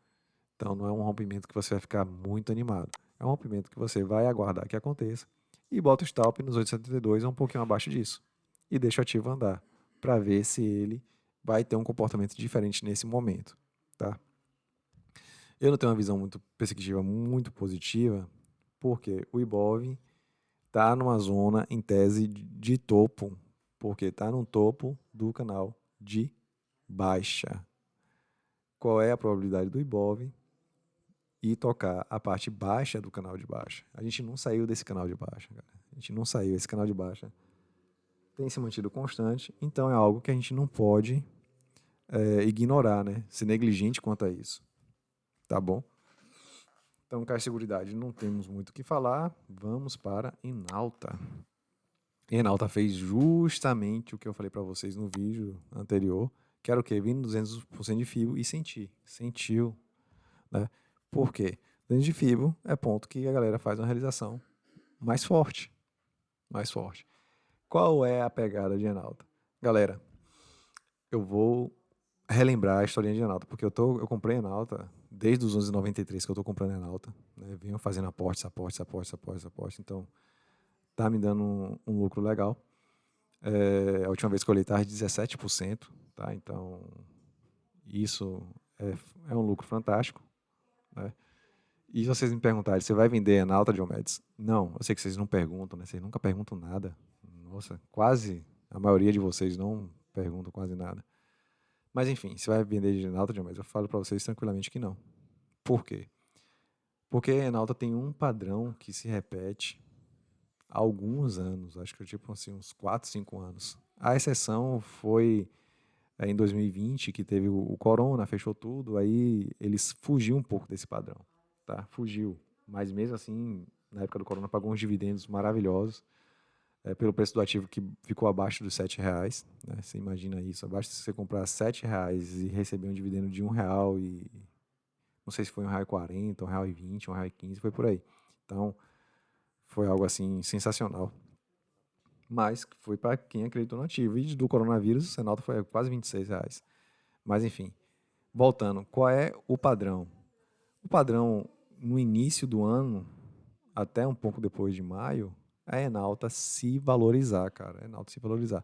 Então não é um rompimento que você vai ficar muito animado. É um rompimento que você vai aguardar que aconteça e bota o stop nos 8,72 um pouquinho abaixo disso. E deixa o ativo andar para ver se ele vai ter um comportamento diferente nesse momento, tá? Eu não tenho uma visão muito perspectiva muito positiva, porque o Ibov está numa zona em tese de topo, porque está no topo do canal de baixa. Qual é a probabilidade do Ibov e tocar a parte baixa do canal de baixa? A gente não saiu desse canal de baixa, cara. A gente não saiu. Esse canal de baixa tem se mantido constante, então é algo que a gente não pode ignorar, né? Ser negligente quanto a isso. Tá bom? Então, Caixa de Seguridade, não temos muito o que falar. Vamos para Enalta. Enalta fez justamente o que eu falei para vocês no vídeo anterior, que era o quê? Vindo 200% de FIBO e sentiu, né? Por quê? 200 de FIBO é ponto que a galera faz uma realização mais forte. Mais forte. Qual é a pegada de Enalta? Galera, eu vou relembrar a historinha de Enalta, porque eu comprei Enalta desde os 11,93 que eu estou comprando Enalta, né? Venho fazendo aportes, aportes, aportes, aportes, aportes, então tá me dando um lucro legal. A última vez que eu olhei estava 17%, tá? Então isso é um lucro fantástico, né? E se vocês me perguntarem, você vai vender Enalta, Diomedes? Não, eu sei que vocês não perguntam, né? Vocês nunca perguntam nada. Nossa, quase a maioria de vocês não perguntam quase nada. Mas enfim, se vai vender de Enalta, Diomedes, eu falo para vocês tranquilamente que não. Por quê? Porque a Enalta tem um padrão que se repete há alguns anos, acho que tipo assim, uns 4, 5 anos. A exceção foi em 2020, que teve o Corona, fechou tudo, aí eles fugiu um pouco desse padrão, tá? Fugiu. Mas mesmo assim, na época do Corona, pagou uns dividendos maravilhosos, pelo preço do ativo que ficou abaixo dos R$ 7, né? Você imagina isso, abaixo de você comprar R$ 7 e receber um dividendo de R$ 1 e não sei se foi R$ 1,40, R$ 1,20, R$ 1,15, foi por aí. Então, foi algo assim sensacional. Mas foi para quem acreditou no ativo. E do coronavírus, o Senalta foi quase R$ 26. Mas enfim, voltando, qual é o padrão? O padrão no início do ano, até um pouco depois de maio, é a Enalta se valorizar, cara. A Enalta se valorizar.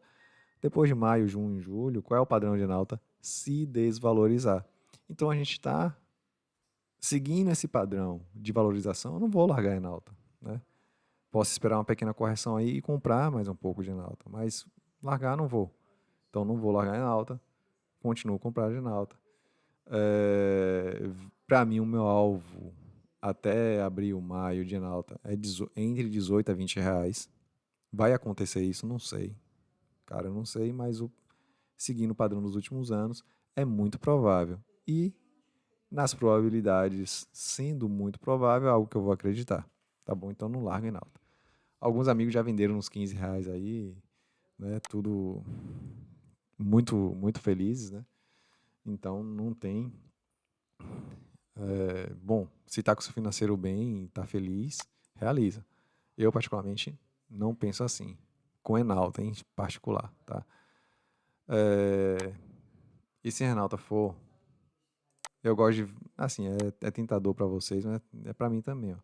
Depois de maio, junho, julho, qual é o padrão de Enalta? Se desvalorizar. Então a gente está seguindo esse padrão de valorização. Eu não vou largar a Enalta, né? Posso esperar uma pequena correção aí e comprar mais um pouco de Enalta, mas largar não vou. Então não vou largar em alta, continuo comprando em alta. Para mim, o meu alvo até abril, maio de Enalta é entre 18 a R$ 20. Vai acontecer isso? Não sei. Cara, eu não sei, mas seguindo o padrão dos últimos anos, é muito provável. E nas probabilidades, sendo muito provável, é algo que eu vou acreditar. Tá bom? Então não larga em alta. Alguns amigos já venderam uns R$ 15 aí, né? Tudo muito, muito felizes, né? Então não tem. Bom, se está com o seu financeiro bem e está feliz, realiza. Eu, particularmente, não penso assim, com Enalta em particular, tá? E se Renalta for, eu gosto de, assim, é tentador para vocês, mas é para mim também, ó.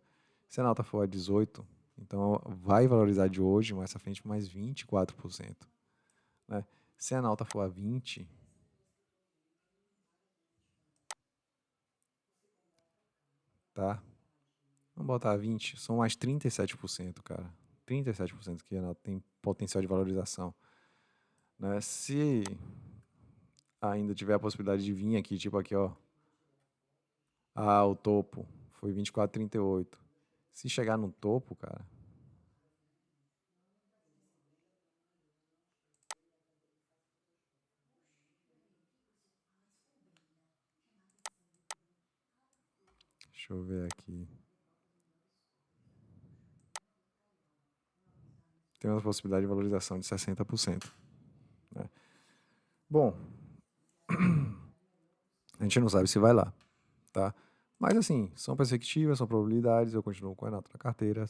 Se a Enalta for a 18, então vai valorizar de hoje, mais à frente, mais 24%, né? Se a Enalta for a 20, tá? Vamos botar a 20, são mais 37%, cara. 37% que a Enalta tem potencial de valorização, né? Se ainda tiver a possibilidade de vir aqui, tipo aqui, ó. O topo foi 24,38. Se chegar no topo, cara, deixa eu ver aqui. Tem uma possibilidade de valorização de 60%, né? Bom, a gente não sabe se vai lá, tá? Mas assim, são perspectivas, são probabilidades. Eu continuo com a Enalta na carteira.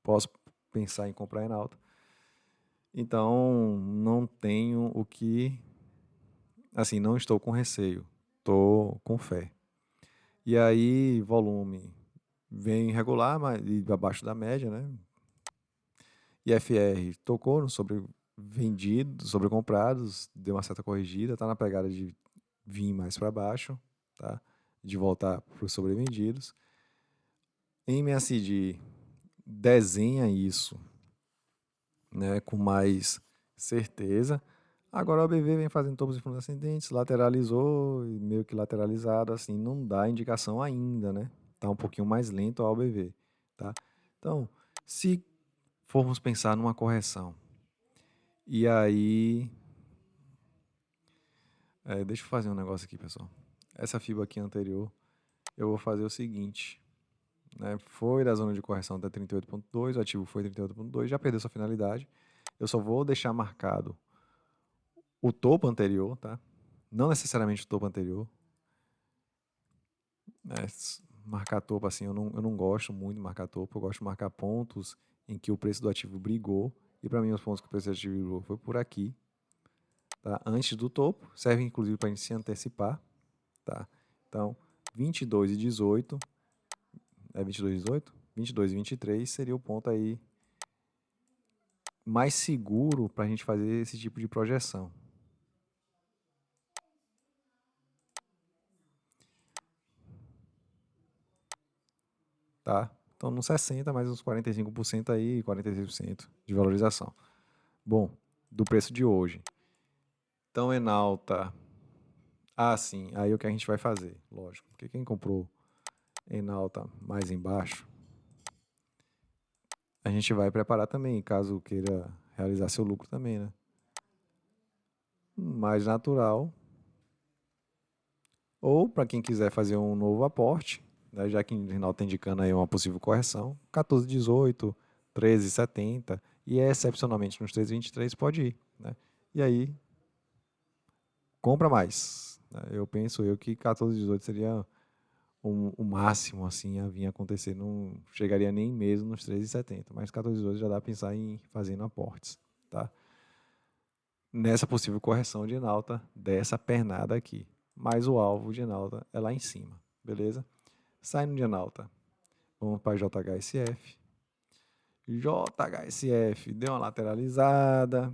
Posso pensar em comprar a Enalta. Então, não tenho o que. Assim, não estou com receio. Estou com fé. E aí, volume vem regular, mas abaixo da média, né? IFR tocou no sobre vendidos, sobre comprados, deu uma certa corrigida, está na pegada de vir mais para baixo, tá? De voltar para os sobrevendidos. MACD desenha isso, né, com mais certeza. Agora o ABV vem fazendo topos e fundos ascendentes, lateralizou e meio que lateralizado, assim, não dá indicação ainda, né? Tá um pouquinho mais lento o ABV, tá? Então, se formos pensar numa correção, e aí, deixa eu fazer um negócio aqui, pessoal. Essa fibra aqui anterior, eu vou fazer o seguinte, né? Foi da zona de correção até 38,2, o ativo foi 38,2, já perdeu sua finalidade. Eu só vou deixar marcado o topo anterior, tá? Não necessariamente o topo anterior. Marcar topo, assim, eu não gosto muito de marcar topo. Eu gosto de marcar pontos em que o preço do ativo brigou. E para mim, os pontos que o preço do ativo brigou foi por aqui, tá? Antes do topo. Serve, inclusive, para a gente se antecipar, tá? Então, 22,18, 22,18? 22,23 seria o ponto aí mais seguro para a gente fazer esse tipo de projeção. Tá? Então, nos 60, mais uns 45% aí, 46% de valorização. Bom, do preço de hoje. Então, Enalta. Sim. Aí o que a gente vai fazer? Lógico. Porque quem comprou Enalta mais embaixo, a gente vai preparar também, caso queira realizar seu lucro também, né? Mais natural. Ou, para quem quiser fazer um novo aporte, né, já que o Enalta está indicando aí uma possível correção, 14,18, 13,70, e excepcionalmente nos 13,23 pode ir, né? E aí, compra mais, né? Eu penso que 14,18 seria o máximo assim a vir acontecer, não chegaria nem mesmo nos 13,70, mas 14,18 já dá para pensar em fazendo aportes, tá? Nessa possível correção de Enalta dessa pernada aqui. Mas o alvo de Enalta é lá em cima, beleza? Saindo de Enalta, vamos para JHSF. JHSF deu uma lateralizada.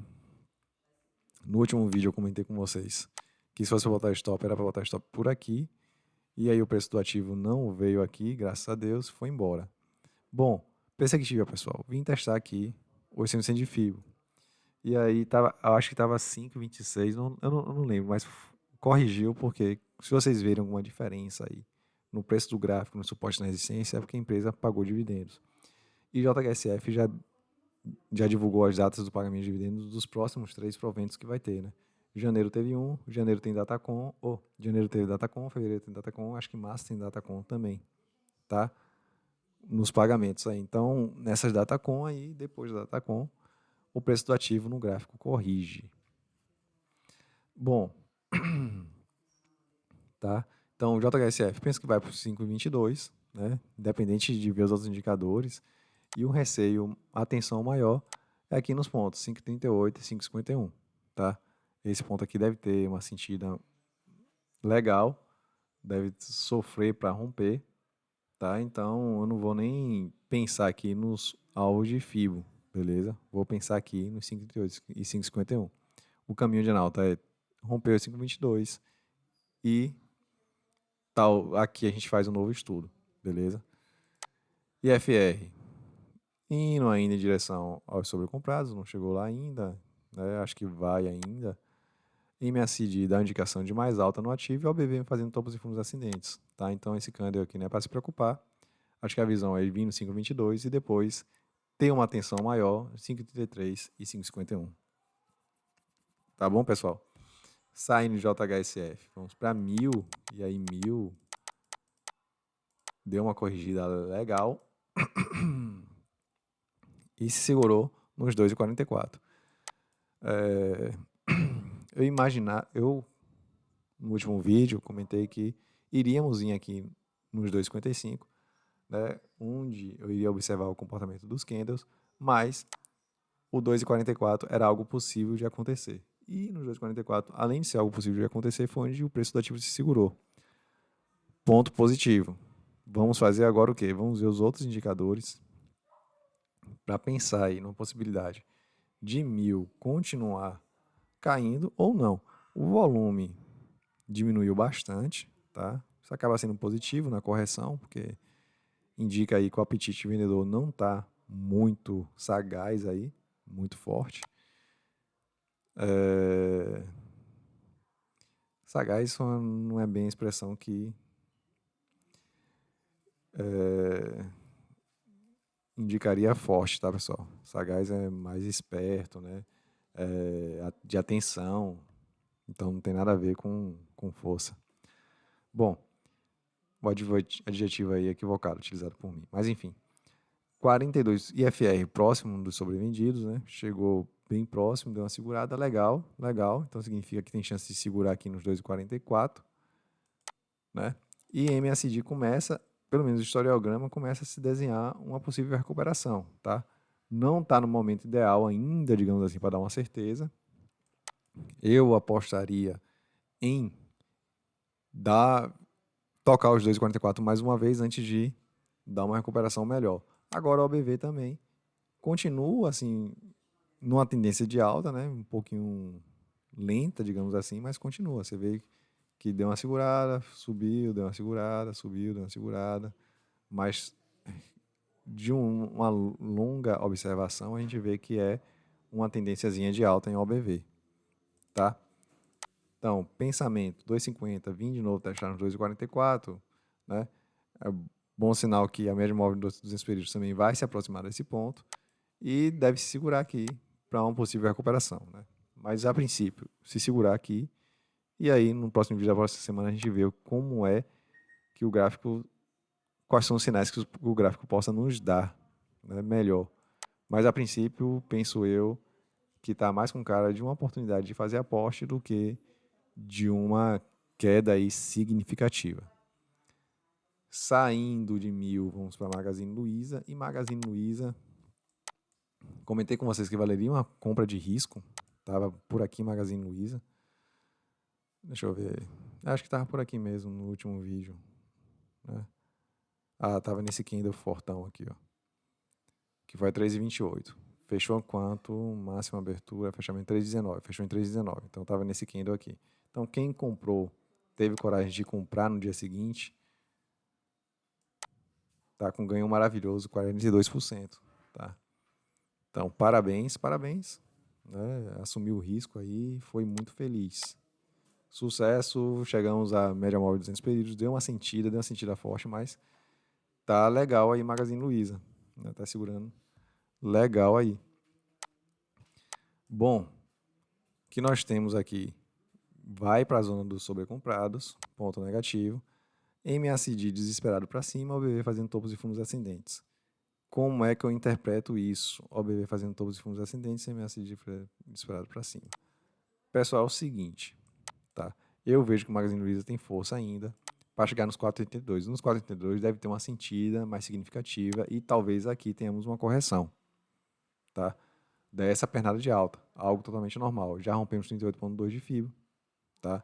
No último vídeo eu comentei com vocês que se fosse botar stop, era para botar stop por aqui. E aí o preço do ativo não veio aqui, graças a Deus, foi embora. Bom, perspectiva, pessoal. Vim testar aqui os 100% de FIBO. E aí tava, eu acho que estava 5,26, eu não lembro, mas corrigiu porque se vocês verem alguma diferença aí no preço do gráfico, no suporte na resistência, é porque a empresa pagou dividendos. E JHSF já divulgou as datas do pagamento de dividendos dos próximos 3 proventos que vai ter, né? Janeiro teve janeiro tem Datacom, janeiro teve Datacom, fevereiro tem Datacom, acho que março tem Datacom também, tá? Nos pagamentos aí. Então, nessas Datacom aí, depois da Datacom, o preço do ativo no gráfico corrige. Bom, tá? Então, o JHSF pensa que vai para os 5,22, né? Independente de ver os outros indicadores. E o receio, a atenção maior, é aqui nos pontos 5,38 e 5,51, tá? Esse ponto aqui deve ter uma sentida legal, deve sofrer para romper, tá? Então, eu não vou nem pensar aqui nos alvos de FIBO, beleza? Vou pensar aqui nos 5,38 e 5,51. O caminho de Enalta é romper os 5,22 e tal, aqui a gente faz um novo estudo, beleza? IFR, indo ainda em direção aos sobrecomprados, não chegou lá ainda, né? Acho que vai ainda. MACD dá indicação de mais alta no ativo e o OBV fazendo topos e fundos ascendentes, tá? Então esse candle aqui não é para se preocupar. Acho que a visão é vir no 5,22 e depois ter uma atenção maior, 5,33 e 5,51. Tá bom, pessoal? Saindo de JHSF, vamos para 1.000, e aí 1.000 deu uma corrigida legal e se segurou nos 2,44. Eu no último vídeo comentei que iríamos vir aqui nos 2,55, né, onde eu iria observar o comportamento dos candles, mas o 2,44 era algo possível de acontecer. E no 2,44, além de ser algo possível de acontecer, foi onde o preço do ativo se segurou. Ponto positivo. Vamos fazer agora o quê? Vamos ver os outros indicadores para pensar aí numa possibilidade de 1.000 continuar caindo ou não. O volume diminuiu bastante, tá? Isso acaba sendo positivo na correção, porque indica aí que o apetite vendedor não está muito sagaz aí, muito forte. Sagaz não é bem a expressão que indicaria forte, tá, pessoal? Sagaz é mais esperto, né? De atenção, então não tem nada a ver com força. Bom, o adjetivo aí é equivocado, utilizado por mim. Mas enfim, 42 IFR próximo dos sobrevendidos, né? Chegou bem próximo, deu uma segurada, legal. Então significa que tem chance de segurar aqui nos 2,44, né? E MACD começa, pelo menos o historiograma, começa a se desenhar uma possível recuperação, tá? Não está no momento ideal ainda, digamos assim, para dar uma certeza. Eu apostaria em dar tocar os 2,44 mais uma vez antes de dar uma recuperação melhor. Agora o OBV também continua assim numa tendência de alta, né? Um pouquinho lenta, digamos assim, mas continua. Você vê que deu uma segurada, subiu, deu uma segurada, subiu, deu uma segurada, mas de uma longa observação a gente vê que é uma tendênciazinha de alta em OBV, tá? Então, pensamento, 2,50, vim de novo testar nos 2,44, né? É bom sinal que a média móvel dos 200 períodos também vai se aproximar desse ponto e deve se segurar aqui para uma possível recuperação, né? Mas, a princípio, se segurar aqui, e aí no próximo vídeo da próxima semana a gente vê como é que o gráfico, quais são os sinais que o gráfico possa nos dar, né, melhor. Mas, a princípio, penso eu que está mais com cara de uma oportunidade de fazer aposta do que de uma queda aí significativa. Saindo de 1.000, vamos para Magazine Luiza. E Magazine Luiza, comentei com vocês que valeria uma compra de risco. Estava por aqui Magazine Luiza. Deixa eu ver. Acho que estava por aqui mesmo no último vídeo, né? Estava nesse candle fortão aqui, ó, que foi 3,28. Fechou quanto? Máxima abertura, fechamento 3,19. Fechou em 3,19. Então estava nesse candle aqui. Então quem comprou, teve coragem de comprar no dia seguinte, tá com ganho maravilhoso, 42%, tá? Então, parabéns, parabéns, né? Assumiu o risco aí, foi muito feliz. Sucesso, chegamos à média móvel de 200 períodos, deu uma sentida forte, mas tá legal aí Magazine Luiza, né? Tá segurando legal aí. Bom, o que nós temos aqui? Vai para a zona dos sobrecomprados, ponto negativo. MACD desesperado para cima, OBV fazendo topos e fundos ascendentes. Como é que eu interpreto isso? OBV fazendo topos e fundos ascendentes, MACD disparado para cima. Pessoal, é o seguinte, tá? Eu vejo que o Magazine Luiza tem força ainda para chegar nos 4,82. Nos 4,82 deve ter uma sentida mais significativa e talvez aqui tenhamos uma correção, tá? Dessa pernada de alta, algo totalmente normal. Já rompemos 38,2 de FIBO, tá?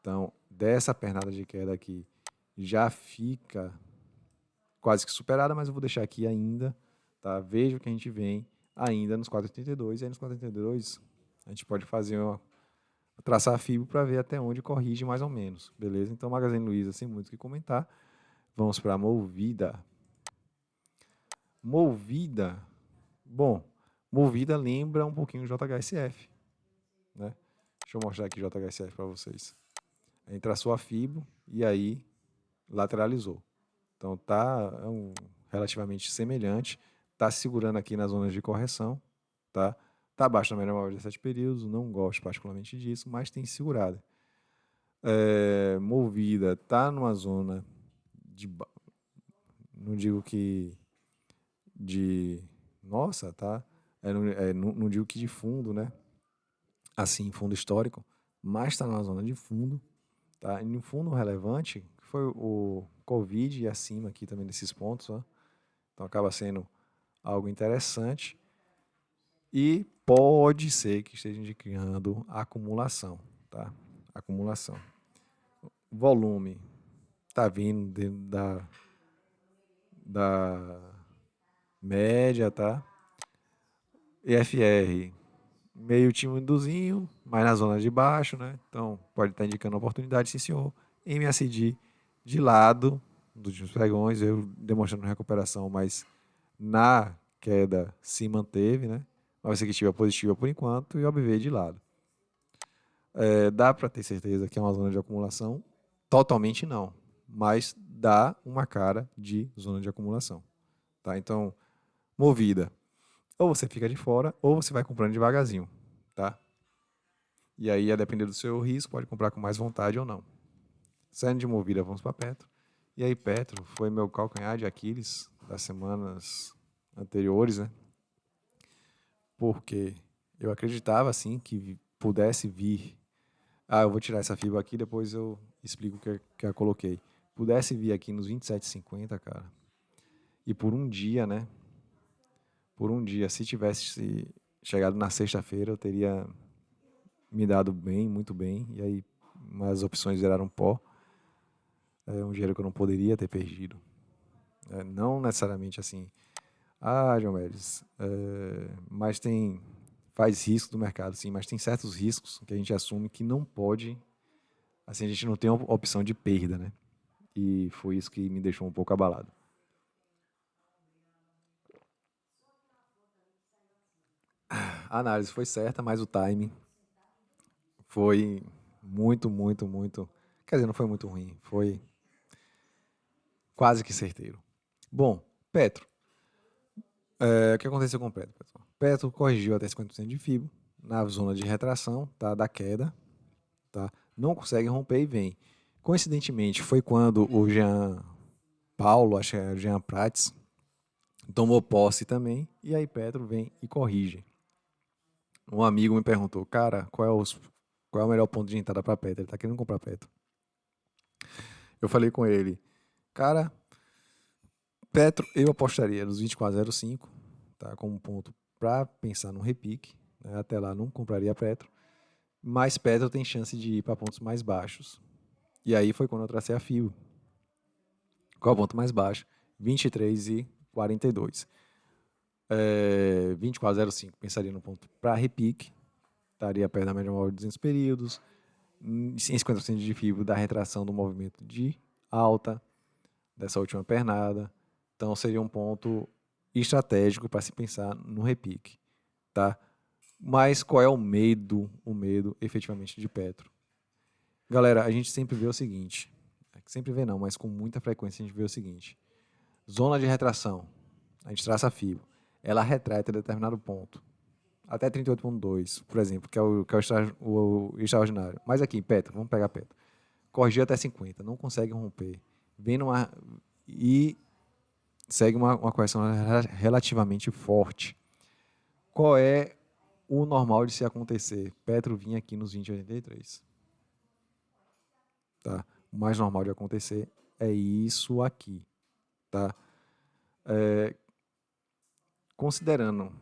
Então, dessa pernada de queda aqui já fica quase que superada, mas eu vou deixar aqui ainda, tá? Veja que a gente vem ainda nos 4,82 e aí nos 4,82 a gente pode fazer traçar a FIBO para ver até onde corrige mais ou menos, beleza? Então, Magazine Luiza, sem muito o que comentar. Vamos para Movida. Movida, bom, Movida lembra um pouquinho o JHSF, né? Deixa eu mostrar aqui o JHSF para vocês. A gente traçou a FIBO e aí lateralizou. Então tá relativamente semelhante, tá se segurando aqui nas zonas de correção, tá? Tá abaixo da média móvel de 7 períodos, não gosto particularmente disso, mas tem segurado. Movida tá numa zona de, não digo que de, nossa, tá? Não digo que de fundo, né? Assim, fundo histórico, mas está numa zona de fundo, tá? E no fundo relevante, que foi o Covid e acima aqui também desses pontos, ó. Então acaba sendo algo interessante e pode ser que esteja indicando acumulação, tá? Acumulação. Volume está vindo dentro da média, tá? EFR meio timidozinho, mas na zona de baixo, né? Então pode estar indicando oportunidade, sim senhor. MACD de lado dos últimos pregões, eu demonstrando recuperação, mas na queda se manteve, né? Uma executiva positiva por enquanto e OBV de lado. Dá para ter certeza que é uma zona de acumulação? Totalmente não, mas dá uma cara de zona de acumulação. Tá? Então, Movida, ou você fica de fora ou você vai comprando devagarzinho. Tá? E aí, a depender do seu risco, pode comprar com mais vontade ou não. Saindo de Movida, vamos para Petro. E aí, Petro foi meu calcanhar de Aquiles das semanas anteriores, né? Porque eu acreditava assim que pudesse vir. Eu vou tirar essa fibra aqui, depois eu explico o que eu coloquei. Pudesse vir aqui nos 27,50, cara. E por um dia, né? Por um dia, se tivesse chegado na sexta-feira, eu teria me dado bem, muito bem. E aí, as opções viraram pó. É um dinheiro que eu não poderia ter perdido. Não necessariamente assim, João Mendes, mas faz risco do mercado, sim, mas tem certos riscos que a gente assume que não pode, assim, a gente não tem opção de perda, né? E foi isso que me deixou um pouco abalado. A análise foi certa, mas o timing foi muito, muito, muito. Quer dizer, não foi muito ruim, foi quase que certeiro. Bom, Petro, o que aconteceu com o Petro, pessoal? Petro corrigiu até 50% de FIBO na zona de retração, tá, da queda, tá? Não consegue romper e vem. Coincidentemente, foi quando o Jean Paulo, acho que é o Jean Prates, tomou posse também, e aí Petro vem e corrige. Um amigo me perguntou, cara, qual é o melhor ponto de entrada para Petro? Ele tá querendo comprar Petro. Eu falei com ele, cara, Petro eu apostaria nos 24,05, tá, como ponto para pensar no repique, né? Até lá não compraria Petro, mas Petro tem chance de ir para pontos mais baixos. E aí foi quando eu tracei a FIO. Qual é o ponto mais baixo? 23,42. 24,05 pensaria no ponto para repique, estaria perto da média móvel de 200 períodos, em 50% de FIBO da retração do movimento de alta dessa última pernada. Então seria um ponto estratégico para se pensar no repique, tá? Mas qual é o medo efetivamente de Petro? Galera, a gente sempre vê o seguinte, sempre vê não, mas com muita frequência a gente vê o seguinte: zona de retração, a gente traça a FIBO, ela retrai até determinado ponto, até 38,2, por exemplo, que é o extraordinário. Mas aqui, Petro, vamos pegar Petro. Corrigiu até 50, não consegue romper. Vem numa. E segue uma correção relativamente forte. Qual é o normal de se acontecer? Petro vinha aqui nos 20,83. Tá? O mais normal de acontecer é isso aqui. Tá? Considerando,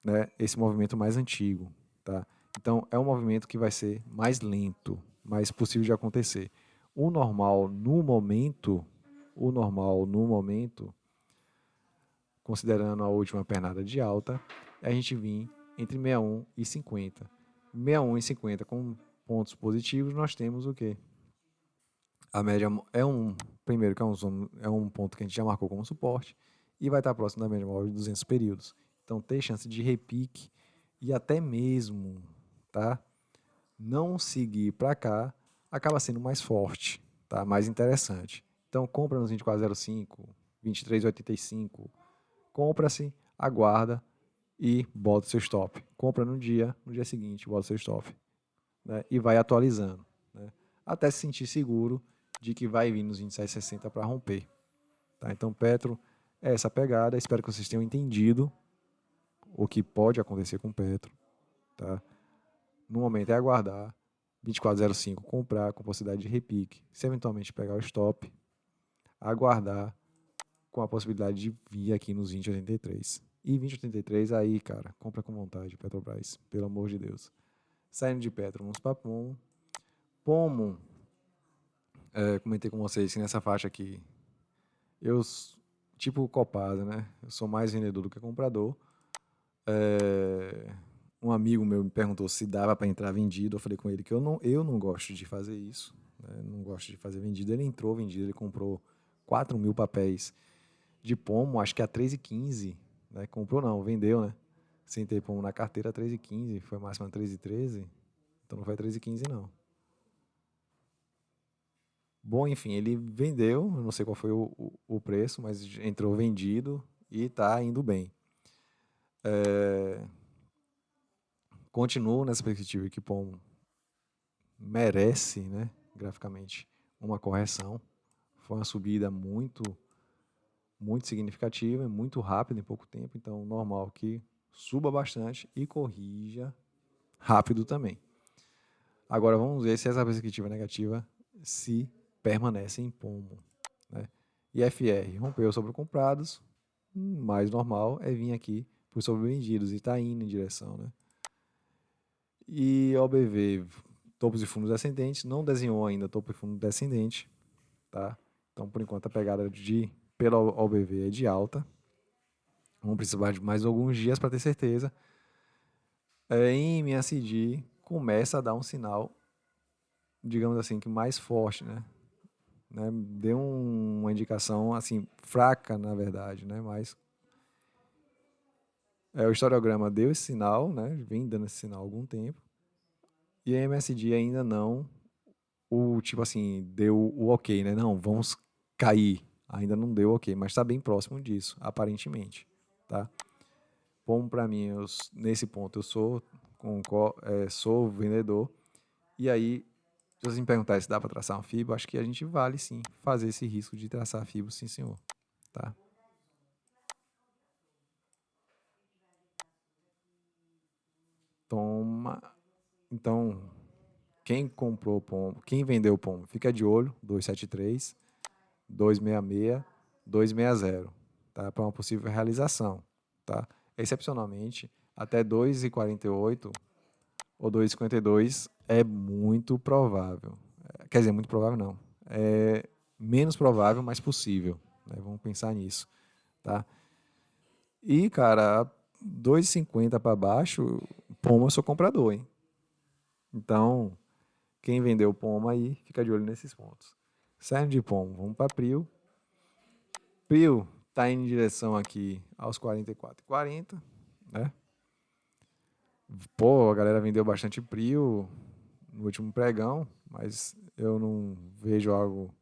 né, esse movimento mais antigo. Tá? Então, é um movimento que vai ser mais lento, mais possível de acontecer. O normal no momento, o normal no momento, considerando a última pernada de alta, a gente vir entre 61 e 50. 61 e 50 com pontos positivos, nós temos o quê? A média primeiro que é um ponto que a gente já marcou como suporte e vai estar próximo da média móvel de 200 períodos. Então tem chance de repique e até mesmo, tá? Não seguir para cá acaba sendo mais forte, tá? Mais interessante. Então compra nos 24,05, 23,85, compra-se, aguarda e bota o seu stop. Compra no dia seguinte, bota o seu stop, né? E vai atualizando, né? Até se sentir seguro de que vai vir nos 27,60 para romper. Tá? Então, Petro é essa pegada. Espero que vocês tenham entendido o que pode acontecer com Petro. Tá? No momento é aguardar. 24,05 comprar com possibilidade de repique. Se eventualmente pegar o stop, aguardar com a possibilidade de vir aqui nos 20,83. E 20,83 aí, cara, compra com vontade, Petrobras, pelo amor de Deus. Saindo de Petro, vamos para Pomo. Pomo, comentei com vocês que nessa faixa aqui, eu, tipo Copasa, né? Eu sou mais vendedor do que comprador. Um amigo meu me perguntou se dava para entrar vendido. Eu falei com ele que eu não gosto de fazer isso. Né? Não gosto de fazer vendido. Ele entrou vendido, ele comprou 4 mil papéis de Pomo, acho que a 3,15. Né? Comprou não, vendeu, né? Sentei Pomo na carteira a 3,15, foi máximo a 3,13. Então não foi 3,15 não. Bom, enfim, ele vendeu, eu não sei qual foi o preço, mas entrou vendido e está indo bem. Continuo nessa perspectiva que Pomo merece, né, graficamente, uma correção. Foi uma subida muito, muito significativa, muito rápida em pouco tempo, então normal que suba bastante e corrija rápido também. Agora vamos ver se essa perspectiva negativa se permanece em Pomo. Né? E FR rompeu sobre comprados, mais normal é vir aqui por sobre vendidos e está indo em direção. Né? E OBV, topos e fundos descendentes, não desenhou ainda topo e fundo descendente. Tá? Então, por enquanto, a pegada pela OBV é de alta. Vamos precisar de mais alguns dias para ter certeza. Em MACD começa a dar um sinal, digamos assim, que mais forte, né? Deu uma indicação assim fraca, na verdade, né? Mas o historiograma deu esse sinal, né? Vem dando esse sinal há algum tempo. E a MSD ainda não, tipo assim, deu o ok, né? Não, vamos cair. Ainda não deu ok, mas está bem próximo disso, aparentemente, tá? Bom, para mim, nesse ponto, eu sou vendedor. E aí, se você me perguntar se dá para traçar uma FIBO, acho que a gente vale sim fazer esse risco de traçar a FIBO, sim, senhor. Tá? Toma. Então, quem comprou o pombo, quem vendeu o pombo, fica de olho, 273, 266, 260, tá? Para uma possível realização, tá? Excepcionalmente, até 2,48 ou 2,52 é muito provável. Quer dizer, muito provável não. É menos provável, mas possível, né? Vamos pensar nisso, tá? E, cara, 2,50 para baixo, pombo eu sou comprador, hein? Então, quem vendeu Poma aí, fica de olho nesses pontos. Saindo de Poma, vamos para Prio. Prio tá indo em direção aqui aos 44,40, né? Pô, a galera vendeu bastante Prio no último pregão, mas eu não vejo algo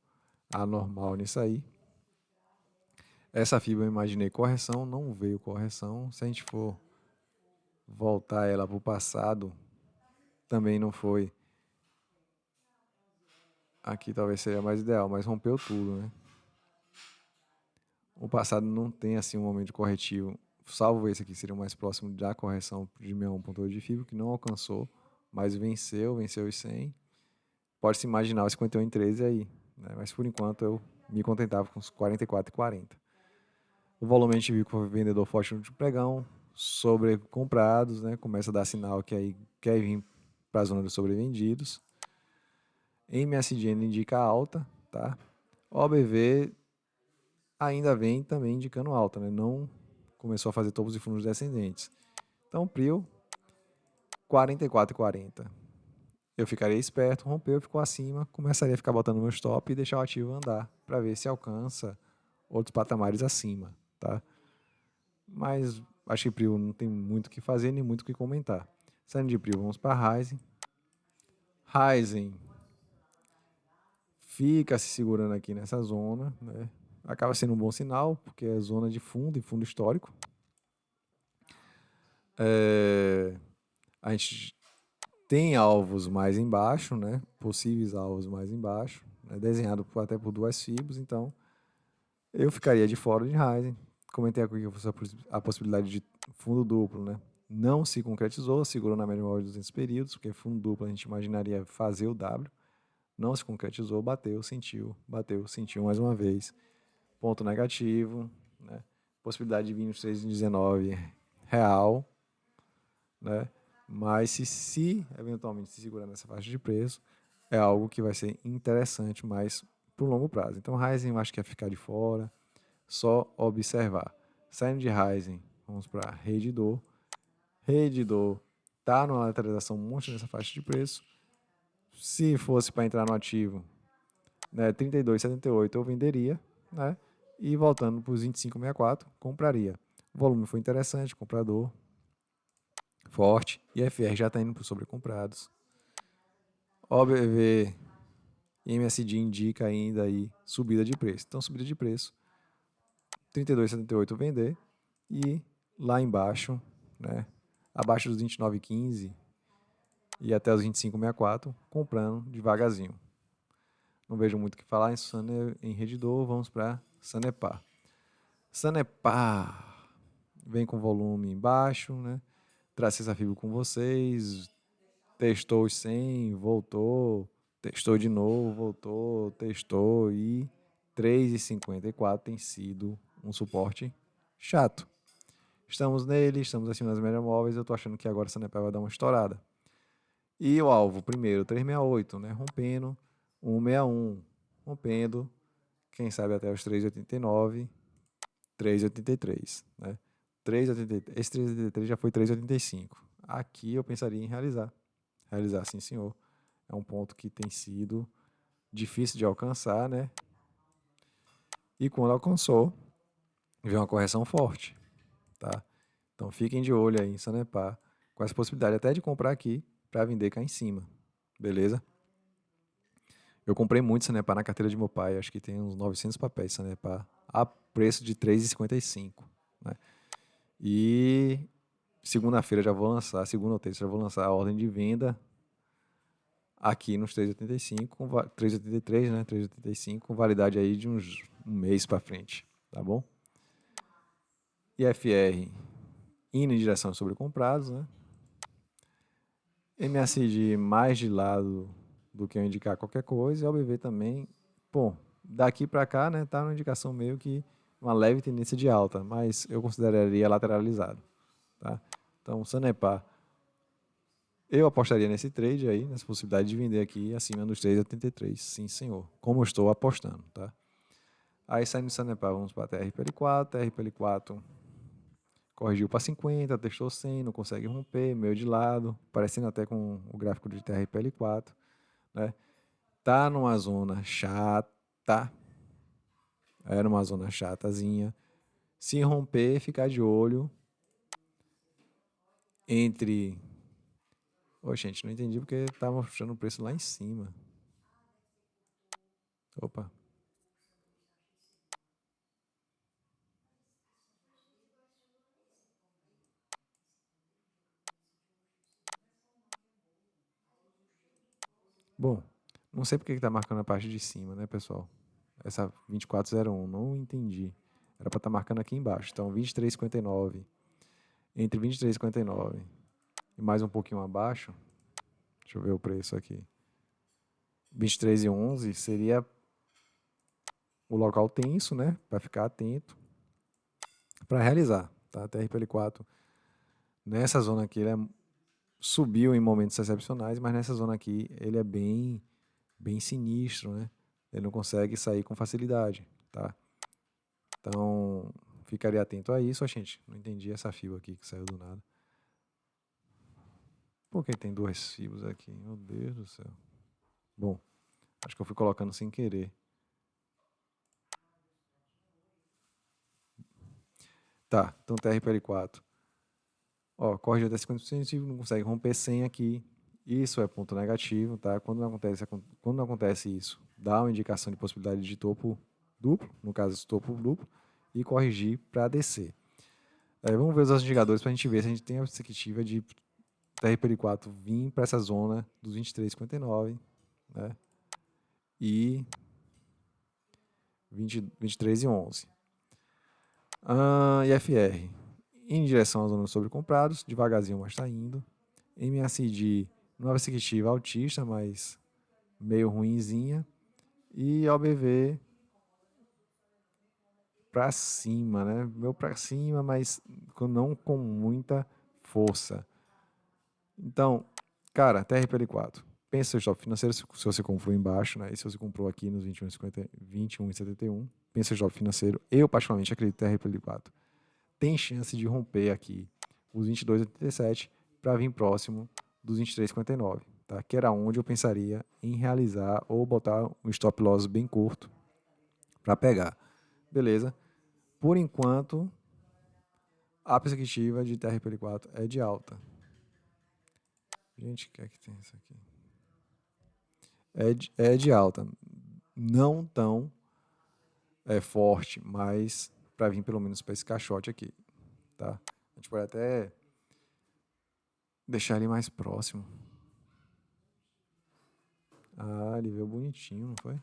anormal nisso aí. Essa fibra eu imaginei correção, não veio correção. Se a gente for voltar ela para o passado, também não foi. Aqui talvez seja mais ideal, mas rompeu tudo, né? O passado não tem assim um momento corretivo, salvo esse aqui, seria o mais próximo da correção de 61,8 de fibra, que não alcançou, mas venceu os 100. Pode-se imaginar os 51,13 aí, né? Mas por enquanto eu me contentava com os 44,40. O volume a gente viu que foi vendedor forte no último pregão, sobrecomprados, né? Começa a dar sinal que aí quer vir para a zona dos sobrevendidos. MSGN indica alta, tá? OBV ainda vem também indicando alta, né? Não começou a fazer topos e fundos descendentes. Então, Prio, 44,40. Eu ficaria esperto, rompeu, ficou acima, começaria a ficar botando meu stop e deixar o ativo andar, para ver se alcança outros patamares acima, tá? Mas acho que Prio não tem muito o que fazer, nem muito o que comentar. Saindo de Prio, vamos para Ryzen. Ryzen fica se segurando aqui nessa zona, né? Acaba sendo um bom sinal, porque é zona de fundo e fundo histórico. A gente tem alvos mais embaixo, né? Possíveis alvos mais embaixo, né? Desenhado até por duas fibras, então eu ficaria de fora de Ryzen. Comentei aqui a possibilidade de fundo duplo, né? Não se concretizou, segurou na média móvel de 200 períodos, porque fundo duplo a gente imaginaria fazer o W. Não se concretizou, bateu, sentiu mais uma vez. Ponto negativo, né? Possibilidade de vir nos 3,19 real, né? Mas se eventualmente se segurar nessa faixa de preço, é algo que vai ser interessante, mas por longo prazo. Então, Ryzen eu acho que é ficar de fora, só observar. Saindo de Ryzen, vamos para Redditor. Redditor tá numa lateralização monte nessa faixa de preço. Se fosse para entrar no ativo, né, 32,78 eu venderia, né? E voltando para os 25,64, compraria. O volume foi interessante, comprador forte. E FR já está indo para os sobrecomprados. OBV e MSD indica ainda aí subida de preço. Então, subida de preço, 32,78 vender e lá embaixo, né, abaixo dos 29,15 e até os 25,64, comprando devagarzinho. Não vejo muito o que falar em Redditor, vamos para Sanepar. Sanepar vem com volume baixo, né? Tracei essa fibra com vocês, testou os 100, voltou, testou de novo, voltou, testou e 3,54 tem sido um suporte chato. Estamos nele, estamos acima das médias móveis, eu estou achando que agora a Sanepar vai dar uma estourada. E o alvo, primeiro, 368, né? Rompendo, 161, rompendo, quem sabe até os 3,89, 3,83, né? 3,83, esse 3,83 já foi 3,85. Aqui eu pensaria em realizar. Realizar, sim, senhor. É um ponto que tem sido difícil de alcançar, né? E quando alcançou, veio uma correção forte, tá? Então fiquem de olho aí em Sanepar, com essa possibilidade até de comprar aqui para vender cá em cima, beleza? Eu comprei muito Sanepar na carteira de meu pai, acho que tem uns 900 papéis Sanepar, a preço de 3,55, né? E segunda-feira já vou lançar, segunda ou terça já vou lançar a ordem de venda aqui nos 3,85, 3,83, né? 3,85, com validade aí de um mês para frente, tá bom? IFR indo em direção a sobrecomprados, né? MACD mais de lado do que eu indicar qualquer coisa, e OBV também, bom, daqui para cá, né, tá uma indicação meio que uma leve tendência de alta, mas eu consideraria lateralizado, tá? Então, Sanepar, eu apostaria nesse trade aí, nessa possibilidade de vender aqui acima dos 3,83, sim senhor, como eu estou apostando, tá? Aí saindo de Sanepar, vamos para a TRPL4, TRPL4 corrigiu para 50, testou 100, não consegue romper, meio de lado, parecendo até com o gráfico de TRPL4, né? Tá numa zona chata, era uma zona chatazinha. Se romper, ficar de olho entre... Ô, gente, não entendi porque tava mostrando o preço lá em cima. Opa. Bom, não sei porque que tá marcando a parte de cima, né, pessoal? Essa 2401, não entendi. Era para estar marcando aqui embaixo. Então, 23,59. Entre 23,59 e mais um pouquinho abaixo, deixa eu ver o preço aqui. 23,11 seria o local tenso, né? Para ficar atento para realizar, tá? TRPL4 nessa zona aqui ele subiu em momentos excepcionais, mas nessa zona aqui ele é bem sinistro, né? Ele não consegue sair com facilidade, tá? Então, ficaria atento a isso, gente. Não entendi essa fibra aqui que saiu do nada. Por que tem dois fios aqui? Meu Deus do céu. Bom, acho que eu fui colocando sem querer. Tá, então TRPL4. Ó, corre até 50%, não consegue romper 100 aqui. Isso é ponto negativo, tá? Quando não acontece isso, dá uma indicação de possibilidade de topo duplo, no caso, topo duplo, e corrigir para descer. Vamos ver os outros indicadores para a gente ver se a gente tem a perspectiva de TRPL4 vir para essa zona dos 23,59, né? E 23,11. IFR em direção à zona sobrecomprados, devagarzinho, mas está indo. MACD numa perspectiva altista, mas meio ruinzinha. E OBV para cima, né? Meu para cima, mas não com muita força. Então, cara, TRPL4. Pensa seu stop financeiro se você comprou embaixo, né? E se você comprou aqui nos 21,71. Pensa seu stop financeiro. Eu, particularmente, acredito que TRPL4 tem chance de romper aqui os 22,87 para vir próximo dos 23,59, tá? Que era onde eu pensaria em realizar ou botar um stop loss bem curto para pegar. Beleza? Por enquanto, a perspectiva de TRPL4 é de alta. Gente, o que é que tem isso aqui? É de alta. Não tão forte, mas para vir pelo menos para esse caixote aqui, tá? A gente pode até deixar ele mais próximo. Ah, ele veio bonitinho, não foi?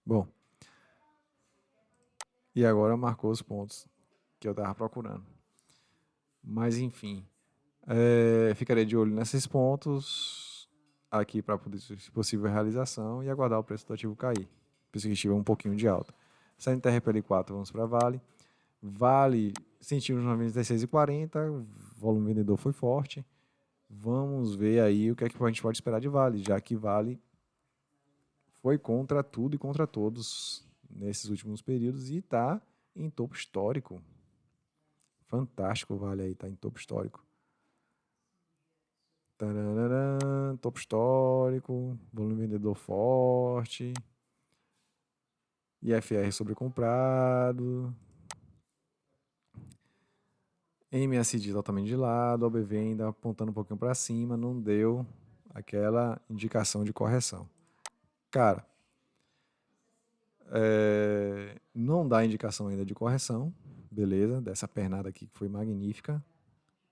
Bom, e agora marcou os pontos que eu estava procurando. Mas, enfim, ficaria de olho nesses pontos aqui para possível realização e aguardar o preço do ativo cair. Perspectiva um pouquinho de alta. Saindo TRPL4, vamos para Vale. Vale sentiu nos 96,40, o volume vendedor foi forte. Vamos ver aí o que é que a gente pode esperar de Vale, já que Vale foi contra tudo e contra todos nesses últimos períodos e está em topo histórico. Fantástico o Vale aí, está em topo histórico. Tararã, topo histórico, volume vendedor forte, IFR sobrecomprado, MSD totalmente de lado, OBV ainda apontando um pouquinho para cima, não deu aquela indicação de correção. Cara, não dá indicação ainda de correção, beleza, dessa pernada aqui que foi magnífica,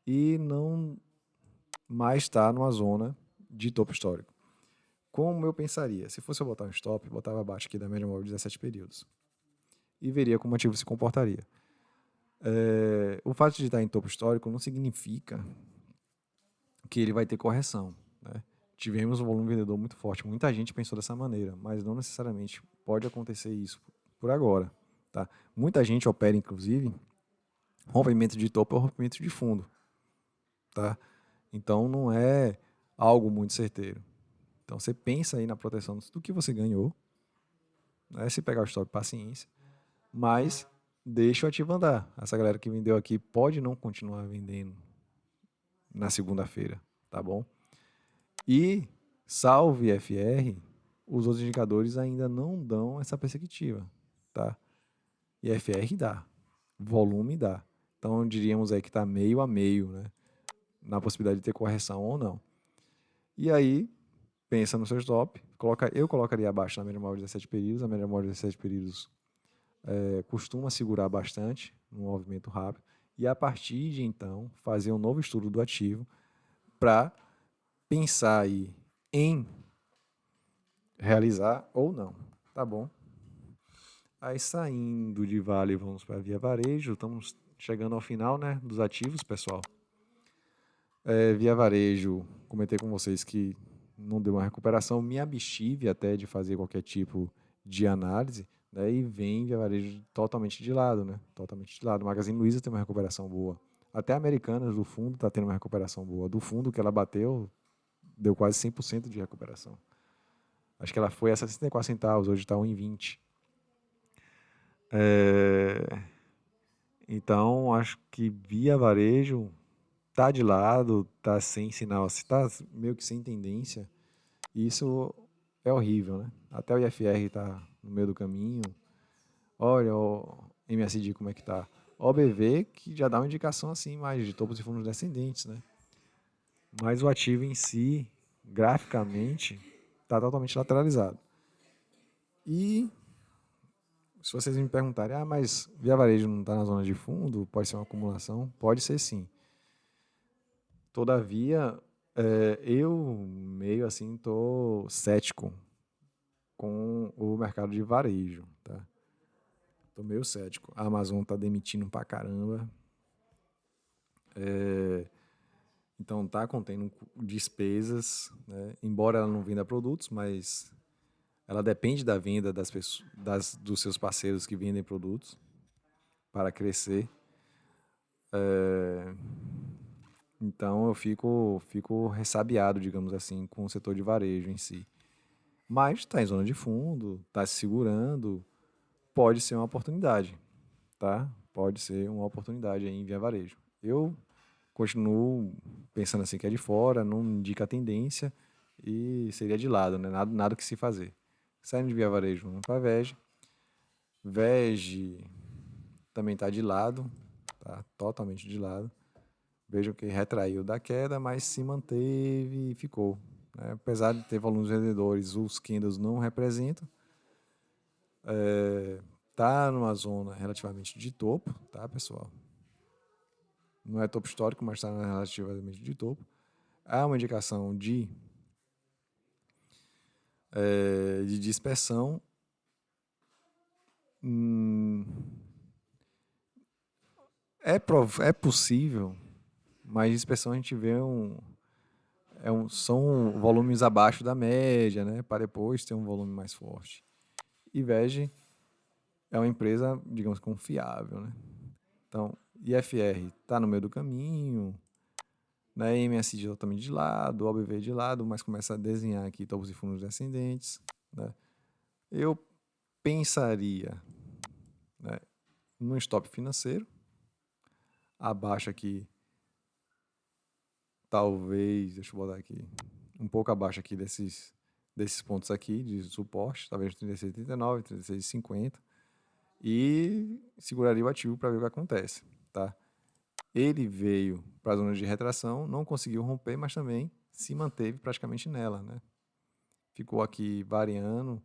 e não mais está numa zona de topo histórico. Como eu pensaria? Se fosse eu botar um stop, botava abaixo aqui da média móvel de 17 períodos. E veria como o ativo se comportaria. O fato de estar em topo histórico não significa que ele vai ter correção, né? Tivemos um volume vendedor muito forte. Muita gente pensou dessa maneira, mas não necessariamente pode acontecer isso por agora. Tá? Muita gente opera, inclusive, rompimento de topo ou rompimento de fundo. Tá? Então, não é algo muito certeiro. Então, você pensa aí na proteção do que você ganhou. Né? Se pegar o stop, paciência. Mas deixa o ativo andar. Essa galera que vendeu aqui pode não continuar vendendo na segunda-feira. Tá bom? E, salvo IFR, os outros indicadores ainda não dão essa perspectiva, tá? IFR dá, volume dá. Então, diríamos aí que está meio a meio, né? Na possibilidade de ter correção ou não. E aí, pensa no seu stop, eu colocaria abaixo na média móvel de 17 períodos. A média móvel de 17 períodos costuma segurar bastante no movimento rápido. E a partir de então, fazer um novo estudo do ativo para pensar aí em realizar ou não, tá bom? Aí saindo de Vale, vamos para Via Varejo, estamos chegando ao final, né, dos ativos, pessoal. Via Varejo, comentei com vocês que não deu uma recuperação, me abstive até de fazer qualquer tipo de análise, né, e vem Via Varejo totalmente de lado, né, totalmente de lado. Magazine Luiza tem uma recuperação boa. Até a Americanas do fundo está tendo uma recuperação boa. Do fundo que ela bateu, deu quase 100% de recuperação. Acho que ela foi a 64 centavos, hoje está 1,20. Então, acho que Via Varejo tá de lado, tá sem sinal, tá meio que sem tendência. E isso é horrível, né? Até o IFR tá no meio do caminho. Olha o MSD como é que tá. OBV que já dá uma indicação assim, mais de topos e fundos descendentes, né? Mas o ativo em si, graficamente, tá totalmente lateralizado. E se vocês me perguntarem, mas Via Varejo não está na zona de fundo, pode ser uma acumulação? Pode ser sim. Todavia, eu meio assim tô cético com o mercado de varejo, tá? Tô meio cético. A Amazon tá demitindo pra caramba. Então tá contendo despesas, né? Embora ela não venda produtos, mas ela depende da venda das pessoas, dos seus parceiros que vendem produtos para crescer. Então eu fico ressabiado, digamos assim, com o setor de varejo em si. Mas está em zona de fundo, está se segurando, pode ser uma oportunidade, tá? Pode ser uma oportunidade aí em Via Varejo. Eu continuo pensando assim que é de fora, não indica a tendência e seria de lado, né? Nada que se fazer. Saindo de Via Varejo, vamos para VEG. VEG também está de lado, tá? Totalmente de lado. Vejam que retraiu da queda, mas se manteve e ficou. Né? Apesar de ter volumes vendedores, os candles não representam. Tá numa zona relativamente de topo, tá, pessoal? Não é topo histórico, mas está relativamente de topo. Há uma indicação de dispersão. É possível, mas dispersão a gente vê são volumes abaixo da média, né? Para depois ter um volume mais forte. E VEG é uma empresa, digamos, confiável, né? Então, IFR está no meio do caminho, né? MSD totalmente de lado, OBV de lado, mas começa a desenhar aqui topos e fundos descendentes, né? Eu pensaria, né, no stop financeiro, abaixo aqui, talvez, deixa eu botar aqui, um pouco abaixo aqui desses pontos aqui de suporte, talvez 36,39, 36,50, e seguraria o ativo para ver o que acontece, tá? Ele veio para a zona de retração, não conseguiu romper, mas também se manteve praticamente nela, né? Ficou aqui variando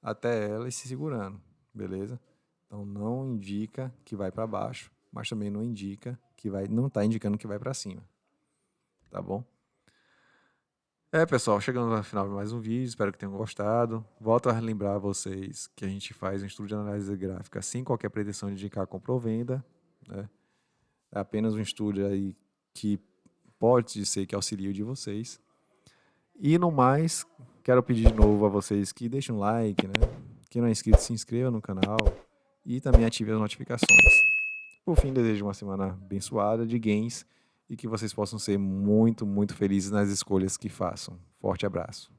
até ela e se segurando, beleza? Então não indica que vai para baixo, mas também não indica que vai, não está indicando que vai para cima, tá bom? Pessoal, chegando ao final de mais um vídeo, espero que tenham gostado. Volto a lembrar a vocês que a gente faz um estudo de análise gráfica sem qualquer pretensão de indicar compra ou venda, né? É apenas um estudo aí que pode ser que auxilie o de vocês. E no mais, quero pedir de novo a vocês que deixem um like, né? Quem não é inscrito, se inscreva no canal e também ative as notificações. Por fim, desejo uma semana abençoada de gains e que vocês possam ser muito, muito felizes nas escolhas que façam. Forte abraço.